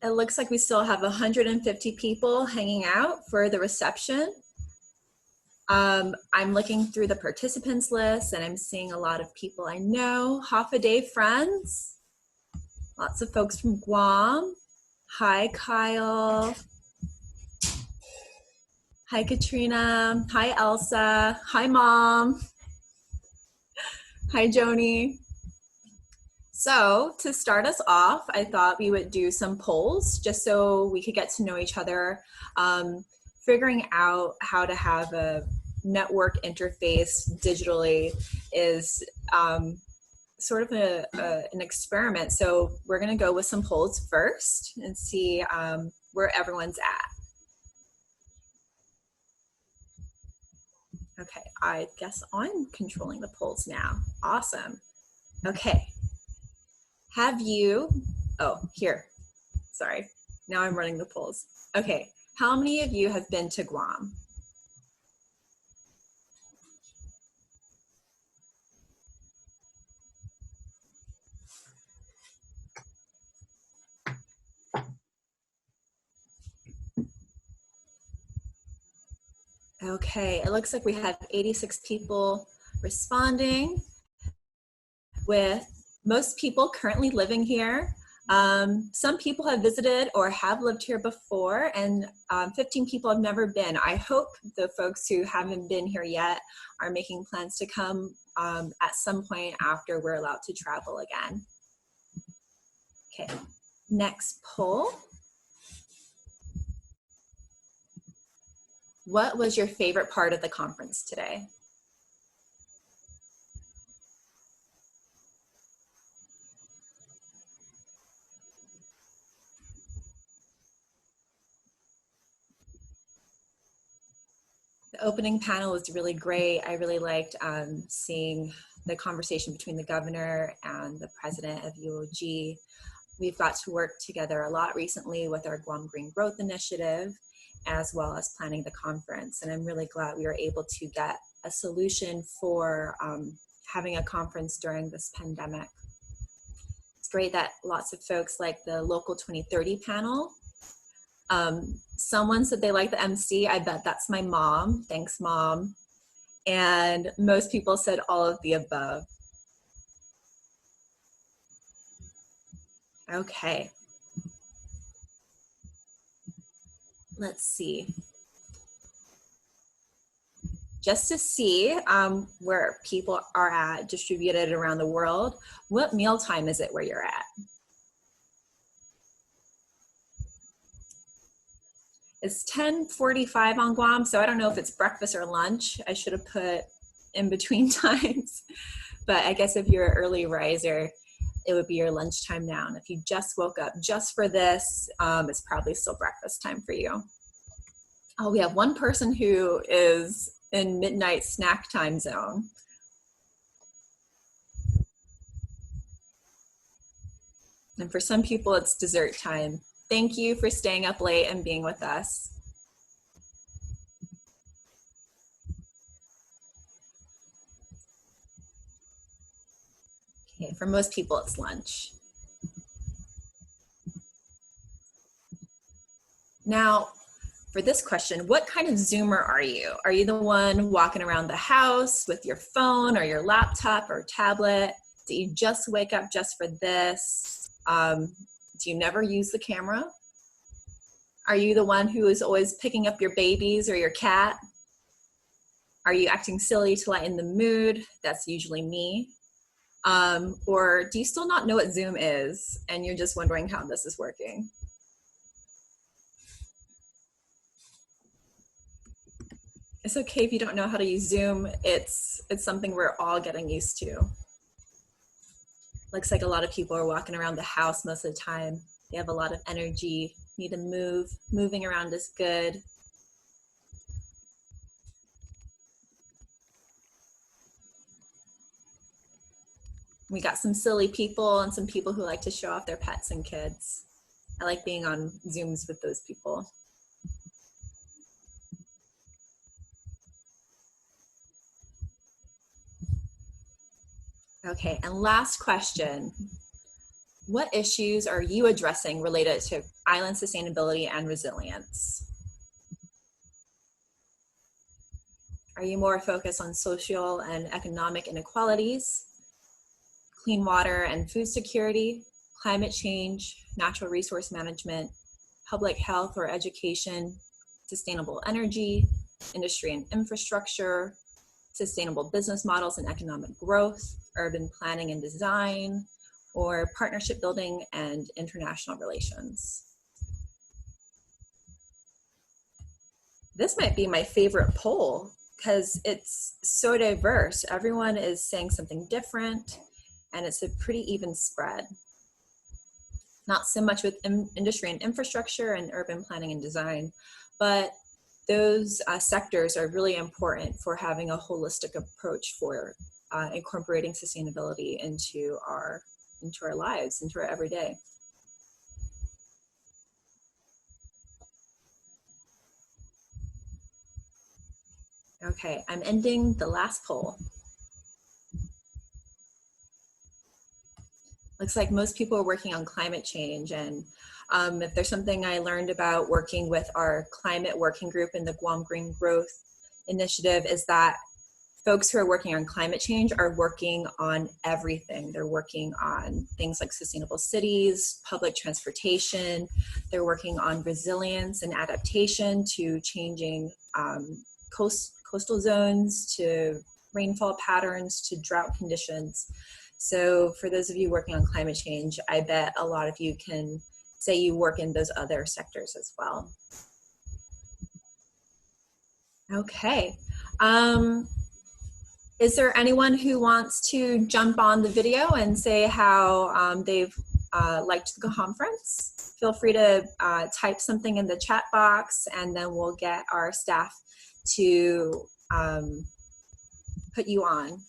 It looks like we still have 150 people hanging out for the reception. I'm looking through the participants list and I'm seeing a lot of people I know. Hafa Day friends. Lots of folks from Guam. Hi, Kyle. Hi, Katrina. Hi, Elsa. Hi, Mom. Hi, Joni. So to start us off, I thought we would do some polls just so we could get to know each other, figuring out how to have a network interface digitally is sort of an experiment. So we're going to go with some polls first and see where everyone's at. Okay, I guess I'm controlling the polls now. Awesome. Okay. Have you, oh, here, sorry. Now I'm running the polls. Okay, how many of you have been to Guam? Okay, it looks like we have 86 people responding, with most people currently living here. Some people have visited or have lived here before, and 15 people have never been. I hope the folks who haven't been here yet are making plans to come at some point after we're allowed to travel again. Okay, next poll. What was your favorite part of the conference today? The opening panel was really great. I really liked seeing the conversation between the governor and the president of UOG. We've got to work together a lot recently with our Guam Green Growth Initiative, as well as planning the conference. And I'm really glad we were able to get a solution for having a conference during this pandemic. It's great that lots of folks like the Local2030 panel. Someone said they like the Emcee. I bet that's my mom. Thanks, Mom. And most people said all of the above. Okay. Let's see. Just to see where people are at, distributed around the world, what meal time is it where you're at? It's 10:45 on Guam, so I don't know if it's breakfast or lunch. I should have put in between times, but I guess if you're an early riser, it would be your lunchtime now. And if you just woke up just for this, it's probably still breakfast time for you. Oh, we have one person who is in midnight snack time zone. And for some people, it's dessert time. Thank you for staying up late and being with us. Okay, for most people, it's lunch. Now, for this question, what kind of Zoomer are you? Are you the one walking around the house with your phone or your laptop or tablet? Do you just wake up just for this? Do you never use the camera? Are you the one who is always picking up your babies or your cat? Are you acting silly to lighten the mood? That's usually me. Or do you still not know what Zoom is and you're just wondering how this is working? It's okay if you don't know how to use Zoom. It's something we're all getting used to. Looks like a lot of people are walking around the house most of the time. They have a lot of energy, need to move. Moving around is good. We got some silly people and some people who like to show off their pets and kids. I like being on Zooms with those people. Okay, and last question. What issues are you addressing related to island sustainability and resilience? Are you more focused on social and economic inequalities, clean water and food security, climate change, natural resource management, public health or education, sustainable energy, industry and infrastructure, sustainable business models and economic growth, urban planning and design, or partnership building and international relations? This might be my favorite poll because it's so diverse. Everyone is saying something different and it's a pretty even spread. Not so much with industry and infrastructure and urban planning and design, but those sectors are really important for having a holistic approach for incorporating sustainability into our lives, into our everyday. Okay, I'm ending the last poll. Looks like most people are working on climate change, and if there's something I learned about working with our climate working group in the Guam Green Growth Initiative is that folks who are working on climate change are working on everything. They're working on things like sustainable cities, public transportation. They're working on resilience and adaptation to changing coastal zones, to rainfall patterns, to drought conditions. So for those of you working on climate change, I bet a lot of you can say you work in those other sectors as well. Okay. Is there anyone who wants to jump on the video and say how they've liked the conference? Feel free to type something in the chat box and then we'll get our staff to put you on.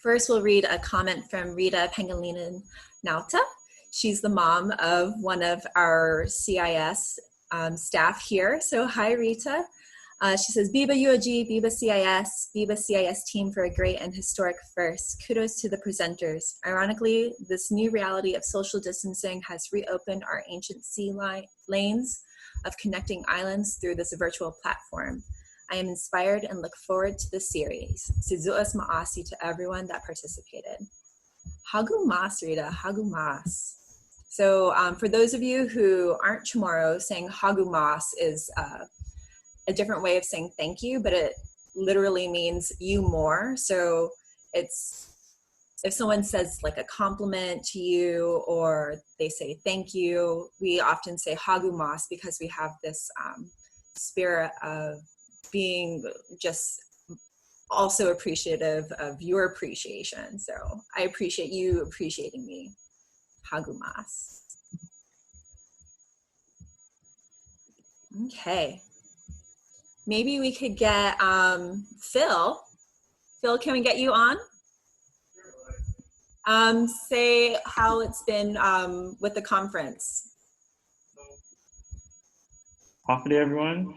First, we'll read a comment from Rita Pangilinan Nauta. She's the mom of one of our CIS staff here. So hi, Rita. She says, Biba UOG, Biba CIS team for a great and historic first. Kudos to the presenters. Ironically, this new reality of social distancing has reopened our ancient sea lanes of connecting islands through this virtual platform. I am inspired and look forward to the series. Sizuas Maasi to everyone that participated. Hagu Mas, Rita, Hagu Mas. So for those of you who aren't Chamorro, saying Hagu Mas is a different way of saying thank you, but it literally means you more. So it's, if someone says like a compliment to you or they say thank you, we often say Hagu Mas because we have this spirit of being just also appreciative of your appreciation. So I appreciate you appreciating me. Hagu Mas. Okay. Maybe we could get Phil. Phil, can we get you on? Say how it's been with the conference. Good day, everyone.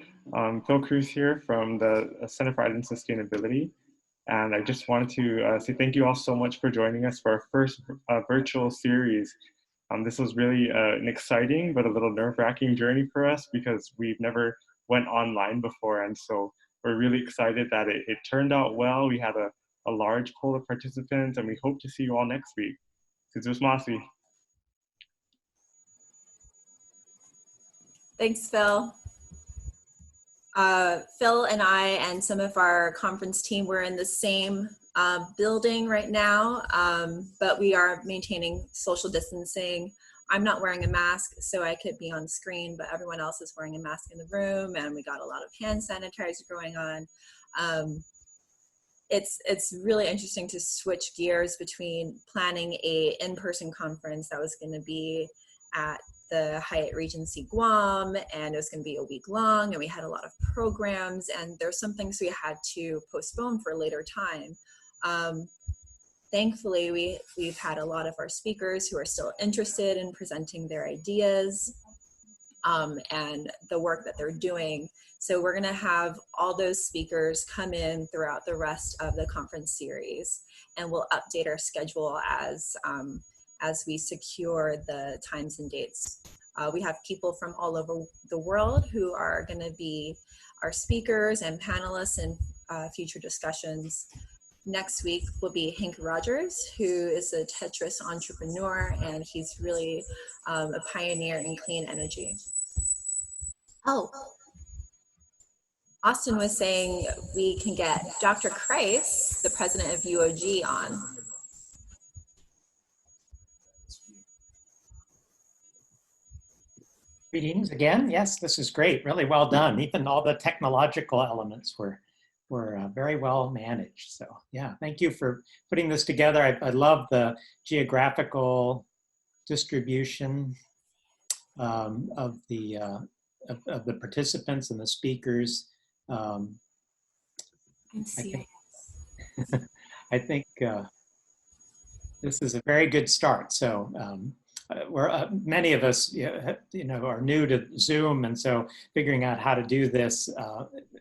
Phil Krise here from the Center for Island Sustainability. And I just wanted to say thank you all so much for joining us for our first virtual series. This was really an exciting but a little nerve-wracking journey for us because we've never went online before. And so we're really excited that it turned out well. We had a large pool of participants and we hope to see you all next week. Sizus Masi. Thanks, Phil. Phil and I and some of our conference team, we're in the same building right now, but we are maintaining social distancing. I'm not wearing a mask, so I could be on screen, but everyone else is wearing a mask in the room, and we got a lot of hand sanitizer going on. It's really interesting to switch gears between planning a in-person conference that was going to be at the Hyatt Regency Guam, and it was going to be a week long, and we had a lot of programs, and there's some things we had to postpone for a later time. Thankfully, we've had a lot of our speakers who are still interested in presenting their ideas and the work that they're doing. So we're going to have all those speakers come in throughout the rest of the conference series, and we'll update our schedule as we secure the times and dates. We have people from all over the world who are going to be our speakers and panelists in future discussions. Next week will be Hank Rogers, who is a Tetris entrepreneur, and he's really a pioneer in clean energy. Oh, Austin was saying we can get Dr. Krise, the president of UOG, on. Greetings again. Yes, this is great. Really well done. Even all the technological elements were very well managed. So yeah, thank you for putting this together. I love the geographical distribution of the participants and the speakers. I think this is a very good start. So many of us, are new to Zoom, and so figuring out how to do this,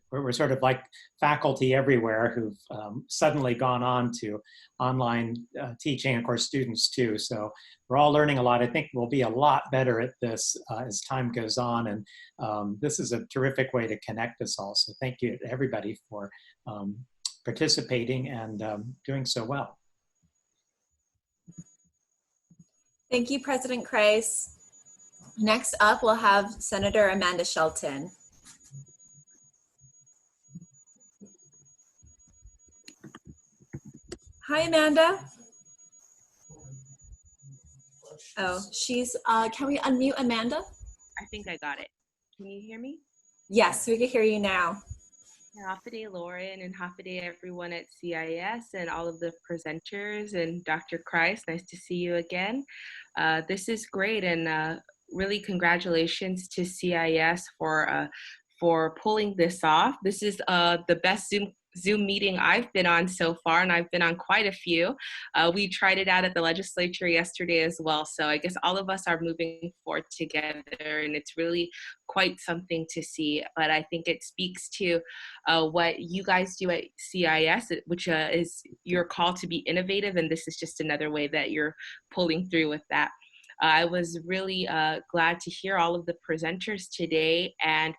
we're sort of like faculty everywhere who've suddenly gone on to online teaching, of course, students too. So we're all learning a lot. I think we'll be a lot better at this as time goes on, and this is a terrific way to connect us all. So thank you to everybody for participating and doing so well. Thank you, President Krise. Next up, we'll have Senator Amanda Shelton. Hi, Amanda. Oh, she's, can we unmute Amanda? I think I got it. Can you hear me? Yes, we can hear you now. Hafa Lauren, and Hafa everyone at CIS and all of the presenters, and Dr. Krise, nice to see you again. This is great, and really congratulations to CIS for pulling this off. This is the best Zoom meeting I've been on so far, and I've been on quite a few. We tried it out at the legislature yesterday as well, so I guess all of us are moving forward together, and it's really quite something to see. But I think it speaks to what you guys do at CIS, which is your call to be innovative, and this is just another way that you're pulling through with that. I was really glad to hear all of the presenters today, and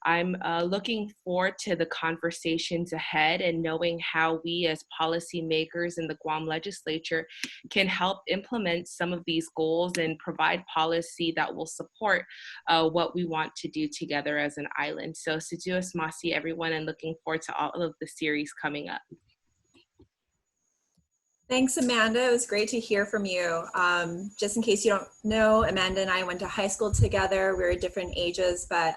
I'm looking forward to the conversations ahead and knowing how we as policymakers in the Guam legislature can help implement some of these goals and provide policy that will support what we want to do together as an island. So Seduas Masi, everyone, and looking forward to all of the series coming up. Thanks, Amanda. It was great to hear from you. Just in case you don't know, Amanda and I went to high school together. We were different ages, but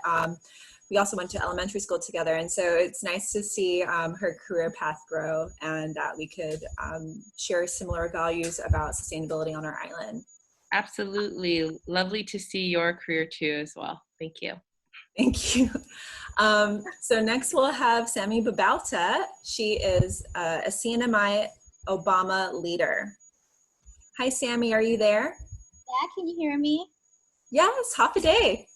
we also went to elementary school together. And so it's nice to see her career path grow, and that we could share similar values about sustainability on our island. Absolutely. Lovely to see your career too as well. Thank you. Thank you. So next we'll have Sammy Babauta. She is a CNMI Obama leader. Hi, Sammy, are you there? Yeah, can you hear me? Yes, Hafa Day.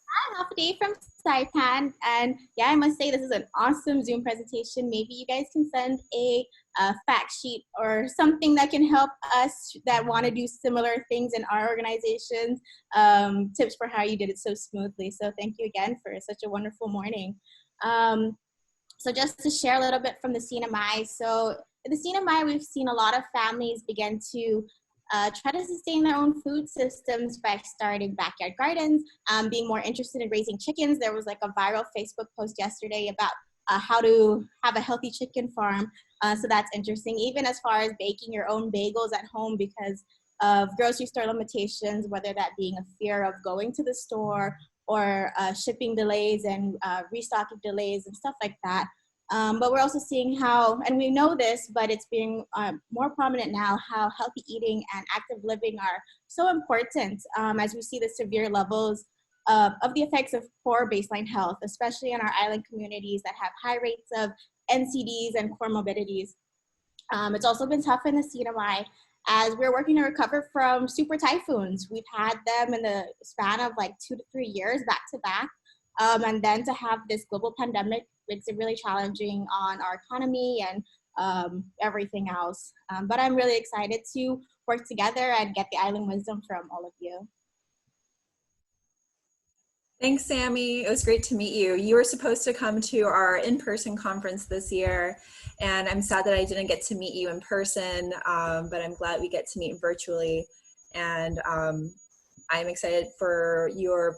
Hi, Hafa Day from Saipan. And yeah, I must say this is an awesome Zoom presentation. Maybe you guys can send a fact sheet or something that can help us that want to do similar things in our organizations, tips for how you did it so smoothly. So thank you again for such a wonderful morning. So just to share a little bit from the CNMI. So in the CNMI, we've seen a lot of families begin to try to sustain their own food systems by starting backyard gardens, being more interested in raising chickens. There was like a viral Facebook post yesterday about how to have a healthy chicken farm. So that's interesting. Even as far as baking your own bagels at home because of grocery store limitations, whether that being a fear of going to the store or shipping delays and restocking delays and stuff like that. But we're also seeing how, and we know this, but it's being more prominent now, how healthy eating and active living are so important as we see the severe levels of the effects of poor baseline health, especially in our island communities that have high rates of NCDs and comorbidities. It's also been tough in the CNMI as we're working to recover from super typhoons. We've had them in the span of like 2 to 3 years back to back. And then to have this global pandemic makes it really challenging on our economy and everything else. But I'm really excited to work together and get the island wisdom from all of you. Thanks, Sammy. It was great to meet you. You were supposed to come to our in-person conference this year, and I'm sad that I didn't get to meet you in person, but I'm glad we get to meet virtually. And I'm excited for your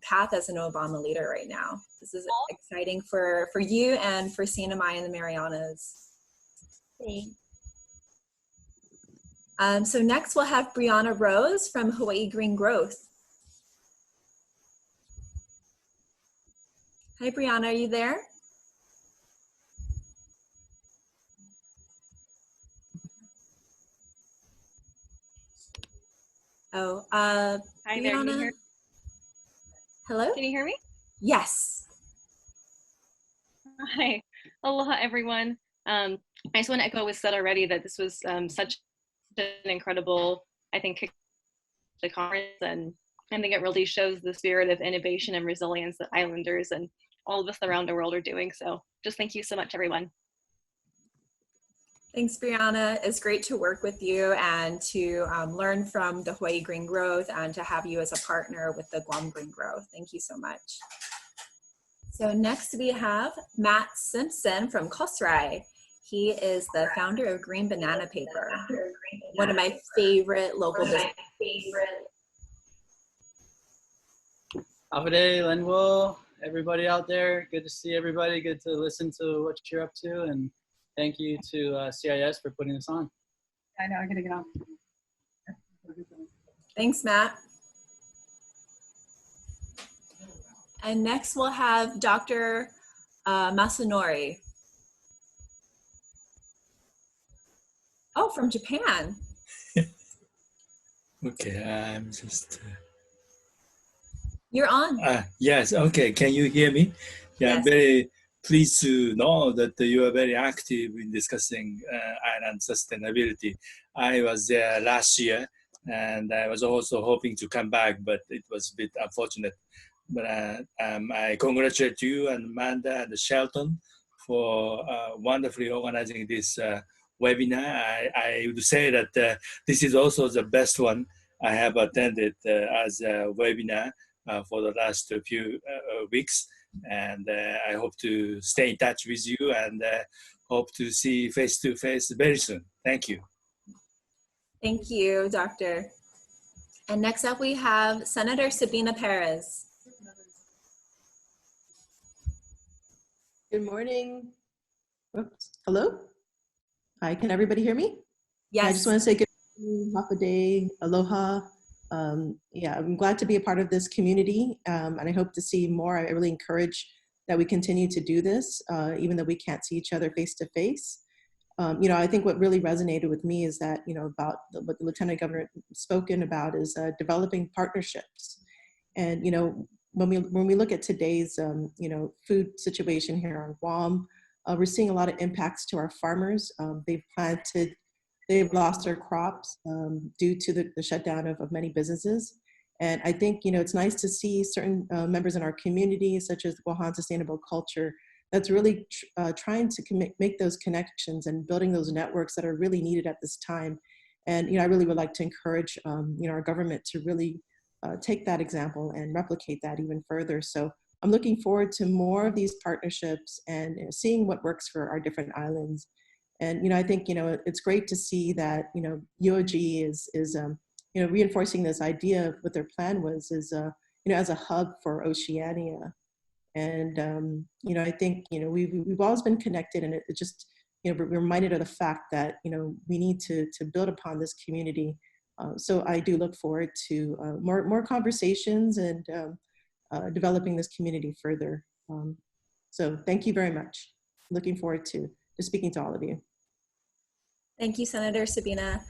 path as an Obama leader right now. This is exciting for you and for CNMI and the Marianas. Thanks. So next we'll have Brianna Rose from Hawaii Green Growth. Hi, Brianna, are you there? Oh, Hi Brianna? there, can you hear? Hello? Can you hear me? Yes. Hi, aloha everyone. I just want to echo what was said already that this was such an incredible, I think, kick the conference, and I think it really shows the spirit of innovation and resilience that Islanders and all of us around the world are doing. So just thank you so much, everyone. Thanks, Brianna. It's great to work with you and to learn from the Hawaii Green Growth and to have you as a partner with the Guam Green Growth. Thank you so much. So next we have Matt Simpson from Krise. He is the founder of Green Banana Paper, one of my favorite local businesses. Awafade, Lenwo, everybody out there. Good to see everybody. Good to listen to what you're up to. And thank you to CIS for putting this on. I know, I'm going to get on. Thanks, Matt. And next we'll have Dr. Masanori. Oh, from Japan. Okay, I'm just... You're on. Yes, okay, can you hear me? Yeah, yes. I'm very pleased to know that you are very active in discussing island sustainability. I was there last year, and I was also hoping to come back, but it was a bit unfortunate. But I congratulate you and Amanda and Shelton for wonderfully organizing this webinar. I would say that this is also the best one I have attended as a webinar for the last few weeks. And I hope to stay in touch with you and hope to see face-to-face very soon. Thank you. Thank you, Doctor. And next up we have Senator Sabina Perez. Good morning. Oops. Hello? Hi, can everybody hear me? Yes. I just want to say good morning, Hafade, aloha. Yeah, I'm glad to be a part of this community, and I hope to see more. I really encourage that we continue to do this, even though we can't see each other face to face. You know, I think what really resonated with me is that, you know, about what the Lieutenant Governor spoken about is developing partnerships. And, you know, when we look at today's, you know, food situation here on Guam, we're seeing a lot of impacts to our farmers. They've lost their crops due to the shutdown of many businesses. And I think, you know, it's nice to see certain members in our community, such as the Guahan Sustainable Culture, that's really trying to make those connections and building those networks that are really needed at this time. And, you know, I really would like to encourage, you know, our government to really take that example and replicate that even further. So I'm looking forward to more of these partnerships and, you know, seeing what works for our different islands. And, I think, it's great to see that, UOG is reinforcing this idea of what their plan was is, as a hub for Oceania. And, I think, we've always been connected, and it just, we're reminded of the fact that, we need to build upon this community. So I do look forward to more conversations and developing this community further. So thank you very much. Looking forward to speaking to all of you. Thank you, Senator Sabina.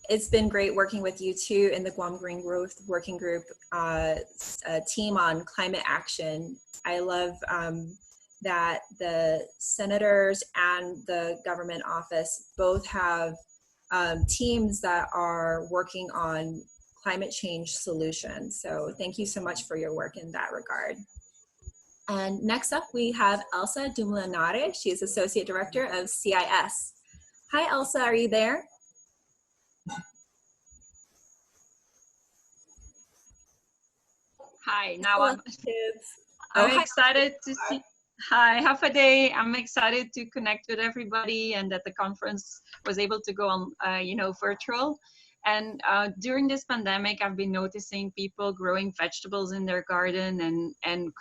It's been great working with you too in the Guam Green Growth Working Group team on climate action. I love that the senators and the government office both have teams that are working on climate change solutions. So thank you so much for your work in that regard. And next up, we have Elsa Dumlanare. She is Associate Director of CIS. Hi, Elsa, are you there? Hi, now Hello, I'm excited to see. Hi, half a day. I'm excited to connect with everybody and that the conference was able to go on, virtual. And during this pandemic, I've been noticing people growing vegetables in their garden and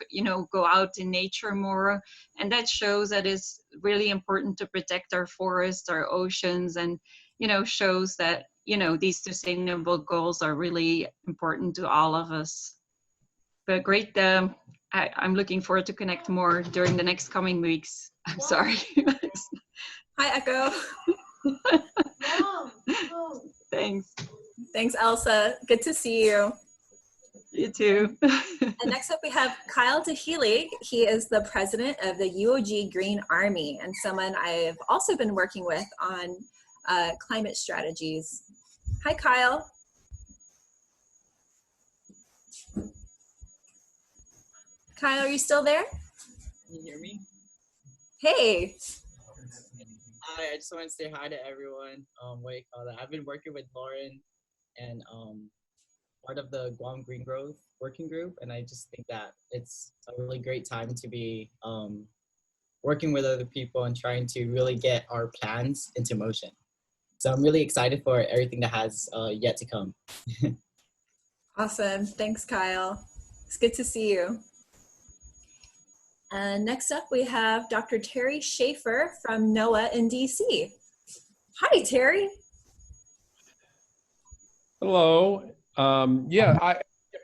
go out in nature more. And that shows that it's really important to protect our forests, our oceans, and, shows that, these sustainable goals are really important to all of us. But great, I'm looking forward to connect more during the next coming weeks. I'm sorry. Hi, Echo. Thanks. Thanks, Elsa. Good to see you. You too. And next up, we have Kyle Tahili. He is the president of the UOG Green Army and someone I've also been working with on climate strategies. Hi, Kyle. Kyle, are you still there? Can you hear me? Hey. Hi, I just want to say hi to everyone. I've been working with Lauren and part of the Guam Green Growth Working Group, and I just think that it's a really great time to be working with other people and trying to really get our plans into motion. So I'm really excited for everything that has yet to come. Awesome. Thanks, Kyle. It's good to see you. And next up, we have Dr. Terry Schaefer from NOAA in DC. Hi, Terry. Hello.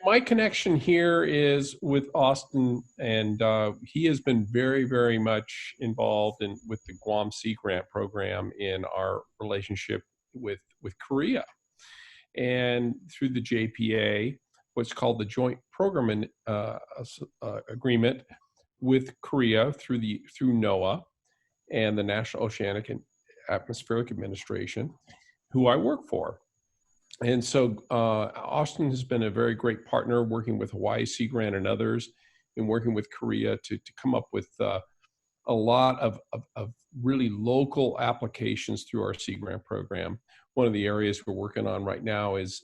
My connection here is with Austin, and he has been very, very much involved with the Guam Sea Grant program in our relationship with Korea. And through the JPA, what's called the Joint Program Agreement with Korea through NOAA and the National Oceanic and Atmospheric Administration, who I work for. And so Austin has been a very great partner working with Hawaii Sea Grant and others and working with Korea to come up with a lot of really local applications through our Sea Grant program. One of the areas we're working on right now is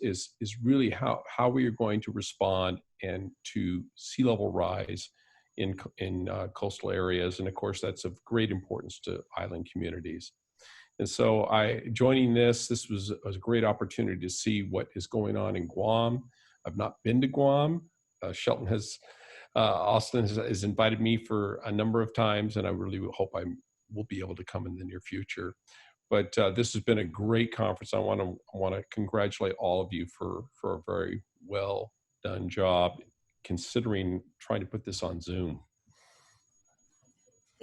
really how we are going to respond and to sea level rise in coastal areas. And of course, that's of great importance to island communities. And so joining this was a great opportunity to see what is going on in Guam. I've not been to Guam. Austin has invited me for a number of times, and I really hope I will be able to come in the near future. But this has been a great conference. I want to congratulate all of you for a very well done job, considering trying to put this on Zoom.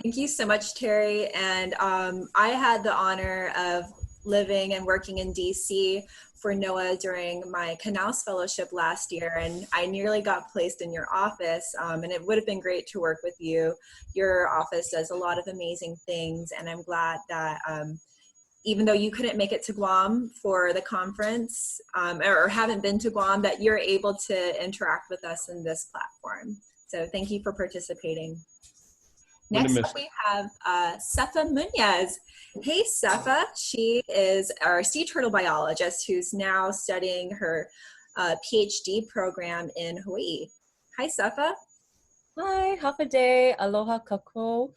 Thank you so much, Terry. And I had the honor of living and working in DC for NOAA during my Canals Fellowship last year, and I nearly got placed in your office, and it would have been great to work with you. Your office does a lot of amazing things, and I'm glad that even though you couldn't make it to Guam for the conference or haven't been to Guam, that you're able to interact with us in this platform. So thank you for participating. Next up, we have Sefa Munoz. Hey, Sefa. She is our sea turtle biologist who's now studying her PhD program in Hawaii. Hi, Sefa. Hi, half a day, aloha kako.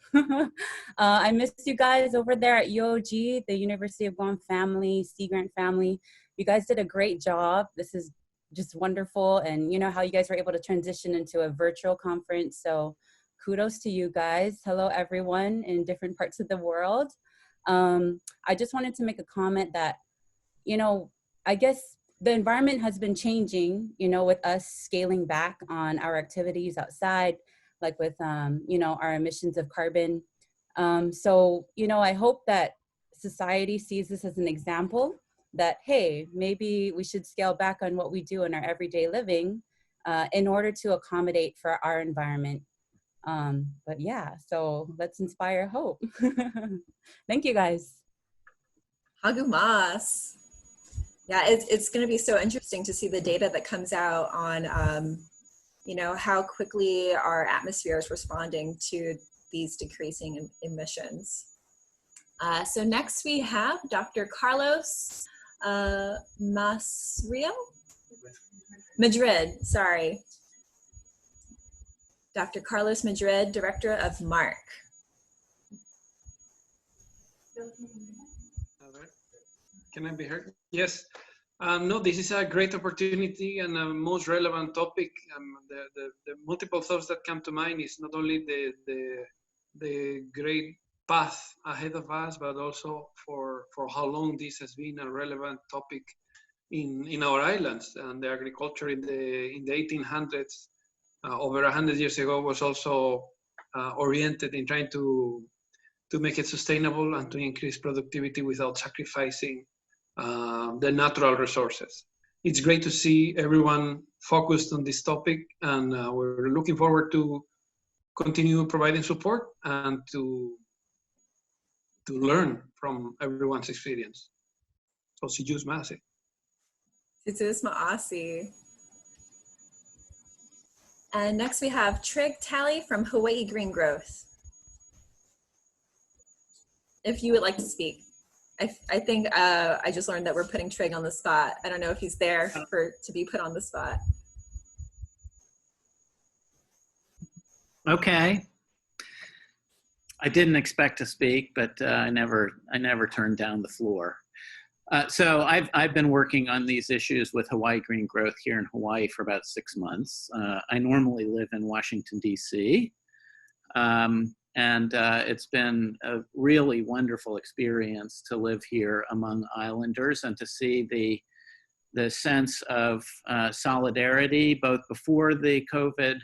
I missed you guys over there at UOG, the University of Guam family, Sea Grant family. You guys did a great job. This is just wonderful. And you know how you guys were able to transition into a virtual conference. So kudos to you guys. Hello, everyone in different parts of the world. I just wanted to make a comment that, you know, I guess the environment has been changing, you know, with us scaling back on our activities outside, like with, you know, our emissions of carbon. So, you know, I hope that society sees this as an example that, hey, maybe we should scale back on what we do in our everyday living in order to accommodate for our environment. But yeah, so let's inspire hope. Thank you guys. Hagumas. Yeah, it's going to be so interesting to see the data that comes out on, you know, how quickly our atmosphere is responding to these decreasing emissions. So next we have Dr. Carlos Madrid, sorry. Dr. Carlos Madrid, Director of MARC. Can I be heard? Yes. No, this is a great opportunity and a most relevant topic. The multiple thoughts that come to mind is not only the great path ahead of us, but also for how long this has been a relevant topic in our islands. And the agriculture in the 1800s, over 100 years ago, was also oriented in trying to make it sustainable and to increase productivity without sacrificing the natural resources. It's great to see everyone focused on this topic, and we're looking forward to continue providing support and to learn from everyone's experience. So si Jus Masi. Si Jus Ma'asi. And next we have Trig Talley from Hawaii Green Growth. If you would like to speak. I think I just learned that we're putting Trig on the spot. I don't know if he's there to be put on the spot. Okay. I didn't expect to speak, but I never turned down the floor. So I've been working on these issues with Hawaii Green Growth here in Hawaii for about 6 months. I normally live in Washington, D.C. And it's been a really wonderful experience to live here among islanders and to see the sense of solidarity, both before the COVID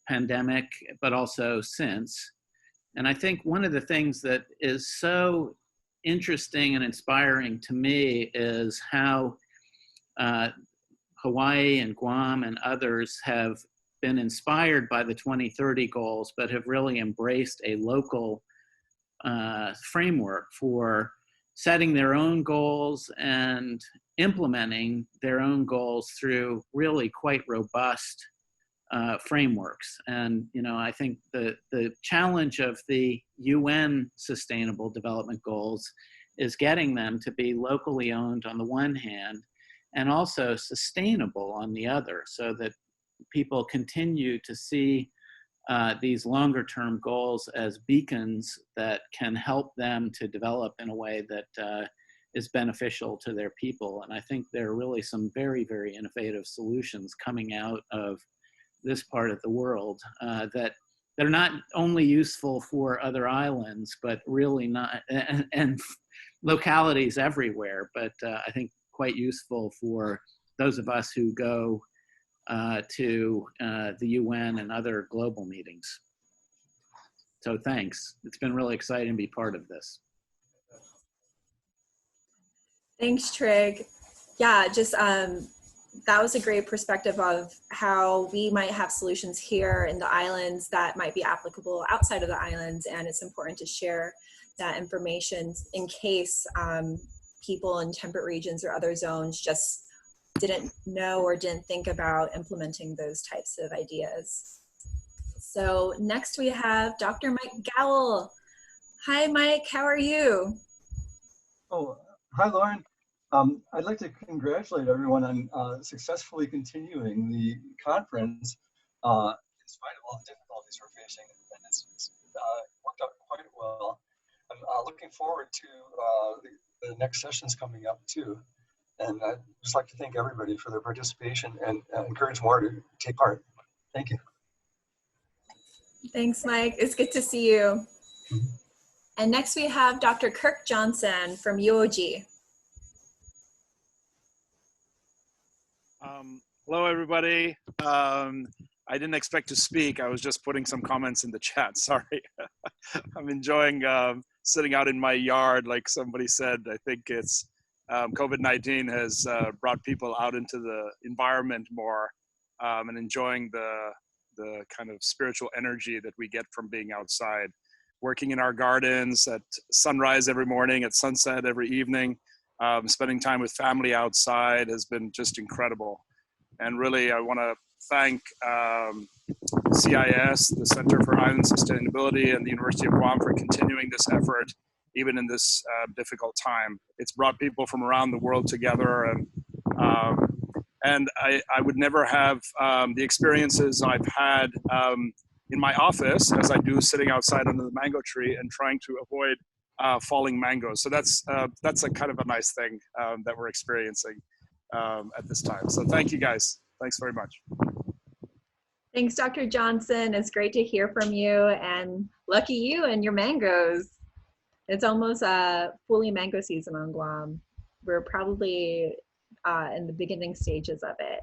pandemic, but also since. And I think one of the things that is so interesting and inspiring to me is how Hawaii and Guam and others have been inspired by the 2030 goals, but have really embraced a local framework for setting their own goals and implementing their own goals through really quite robust frameworks. And, you know, I think the challenge of the UN Sustainable Development Goals is getting them to be locally owned on the one hand, and also sustainable on the other, so that people continue to see these longer term goals as beacons that can help them to develop in a way that is beneficial to their people. And I think there are really some very, very innovative solutions coming out of this part of the world that they're not only useful for other islands, but really not, and localities everywhere, but I think quite useful for those of us who go to the UN and other global meetings. So thanks. It's been really exciting to be part of this. Thanks, Trig. Yeah, just that was a great perspective of how we might have solutions here in the islands that might be applicable outside of the islands, and it's important to share that information in case people in temperate regions or other zones just didn't know or didn't think about implementing those types of ideas. So next we have Dr. Mike Gowell. Hi, Mike, how are you? Oh, hi, Lauren. I'd like to congratulate everyone on successfully continuing the conference. in spite of all the difficulties we're facing, and it's worked out quite well. I'm looking forward to the next sessions coming up too. And I'd just like to thank everybody for their participation and encourage more to take part. Thank you. Thanks, Mike. It's good to see you. And next we have Dr. Kirk Johnson from UOG. Hello, everybody. I didn't expect to speak. I was just putting some comments in the chat. Sorry. I'm enjoying sitting out in my yard, like somebody said. I think it's COVID-19 has brought people out into the environment more and enjoying the kind of spiritual energy that we get from being outside. Working in our gardens at sunrise every morning, at sunset every evening, spending time with family outside has been just incredible. And really, I want to thank CIS, the Center for Island Sustainability, and the University of Guam for continuing this effort, even in this difficult time. It's brought people from around the world together, and I would never have the experiences I've had in my office, as I do sitting outside under the mango tree and trying to avoid falling mangoes. So that's a kind of a nice thing that we're experiencing at this time. So thank you guys. Thanks very much. Thanks, Dr. Johnson. It's great to hear from you, and lucky you and your mangoes. It's almost fully mango season on Guam. We're probably in the beginning stages of it.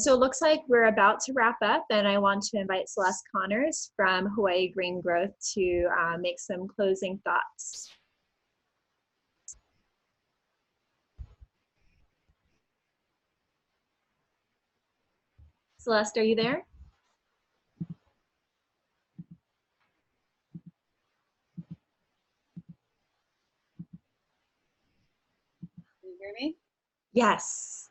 So it looks like we're about to wrap up, and I want to invite Celeste Connors from Hawaii Green Growth to make some closing thoughts. Celeste, are you there? Can you hear me? Yes.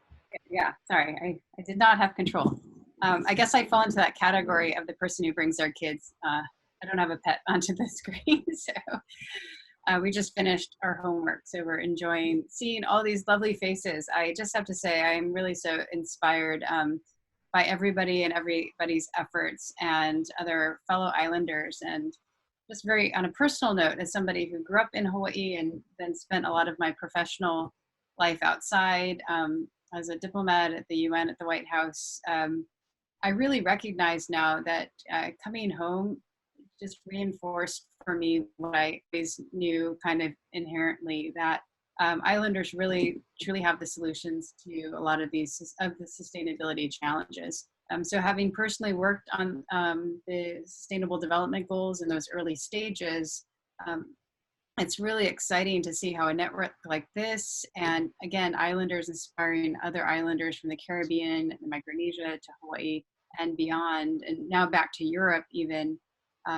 Yeah, sorry, I did not have control. I guess I fall into that category of the person who brings their kids. I don't have a pet onto the screen, so we just finished our homework, so we're enjoying seeing all these lovely faces. I just have to say I'm really so inspired by everybody and everybody's efforts and other fellow islanders. And just very on a personal note, as somebody who grew up in Hawaii and then spent a lot of my professional life outside as a diplomat at the UN, at the White House, I really recognize now that coming home just reinforced for me what I always knew kind of inherently, that islanders really truly have the solutions to a lot of these the sustainability challenges. So having personally worked on the Sustainable Development Goals in those early stages, it's really exciting to see how a network like this, and again, islanders inspiring other islanders from the Caribbean, Micronesia to Hawaii and beyond, and now back to Europe even,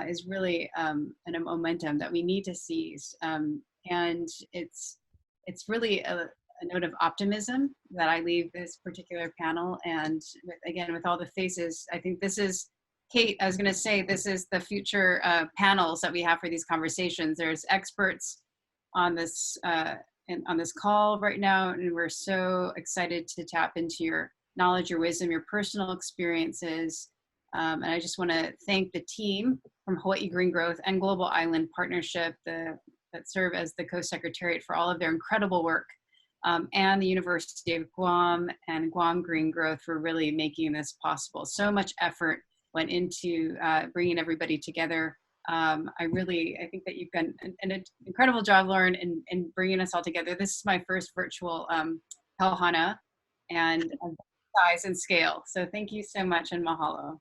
is really a momentum that we need to seize. And it's really a note of optimism that I leave this particular panel. And again, with all the faces, I think this is, Kate, I was going to say, this is the future panels that we have for these conversations. There's experts on this call right now, and we're so excited to tap into your knowledge, your wisdom, your personal experiences. And I just want to thank the team from Hawaii Green Growth and Global Island Partnership that serve as the co-secretariat for all of their incredible work, and the University of Guam and Guam Green Growth for really making this possible. So much effort went into bringing everybody together. I think that you've done an incredible job, Lauren, in bringing us all together. This is my first virtual Pauhana, and size and scale. So thank you so much, and mahalo.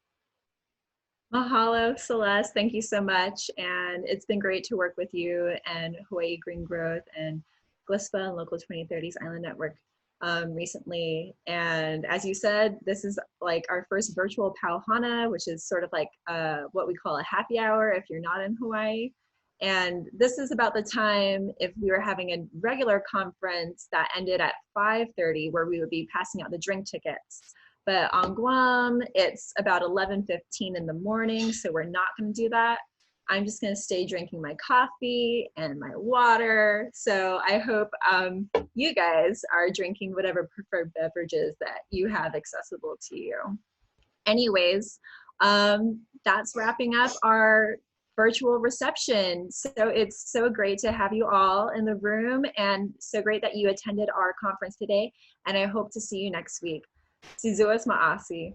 Mahalo, Celeste. Thank you so much. And it's been great to work with you and Hawaii Green Growth and GLISPA and Local2030 Island Network recently. And as you said, this is like our first virtual Pauhana, which is sort of like what we call a happy hour if you're not in Hawaii. And this is about the time if we were having a regular conference that ended at 5:30, where we would be passing out the drink tickets. But on Guam, it's about 11:15 in the morning, so we're not going to do that. I'm just going to stay drinking my coffee and my water. So I hope you guys are drinking whatever preferred beverages that you have accessible to you. Anyways, that's wrapping up our virtual reception. So it's so great to have you all in the room, and so great that you attended our conference today. And I hope to see you next week. Si Zuas Ma'asi.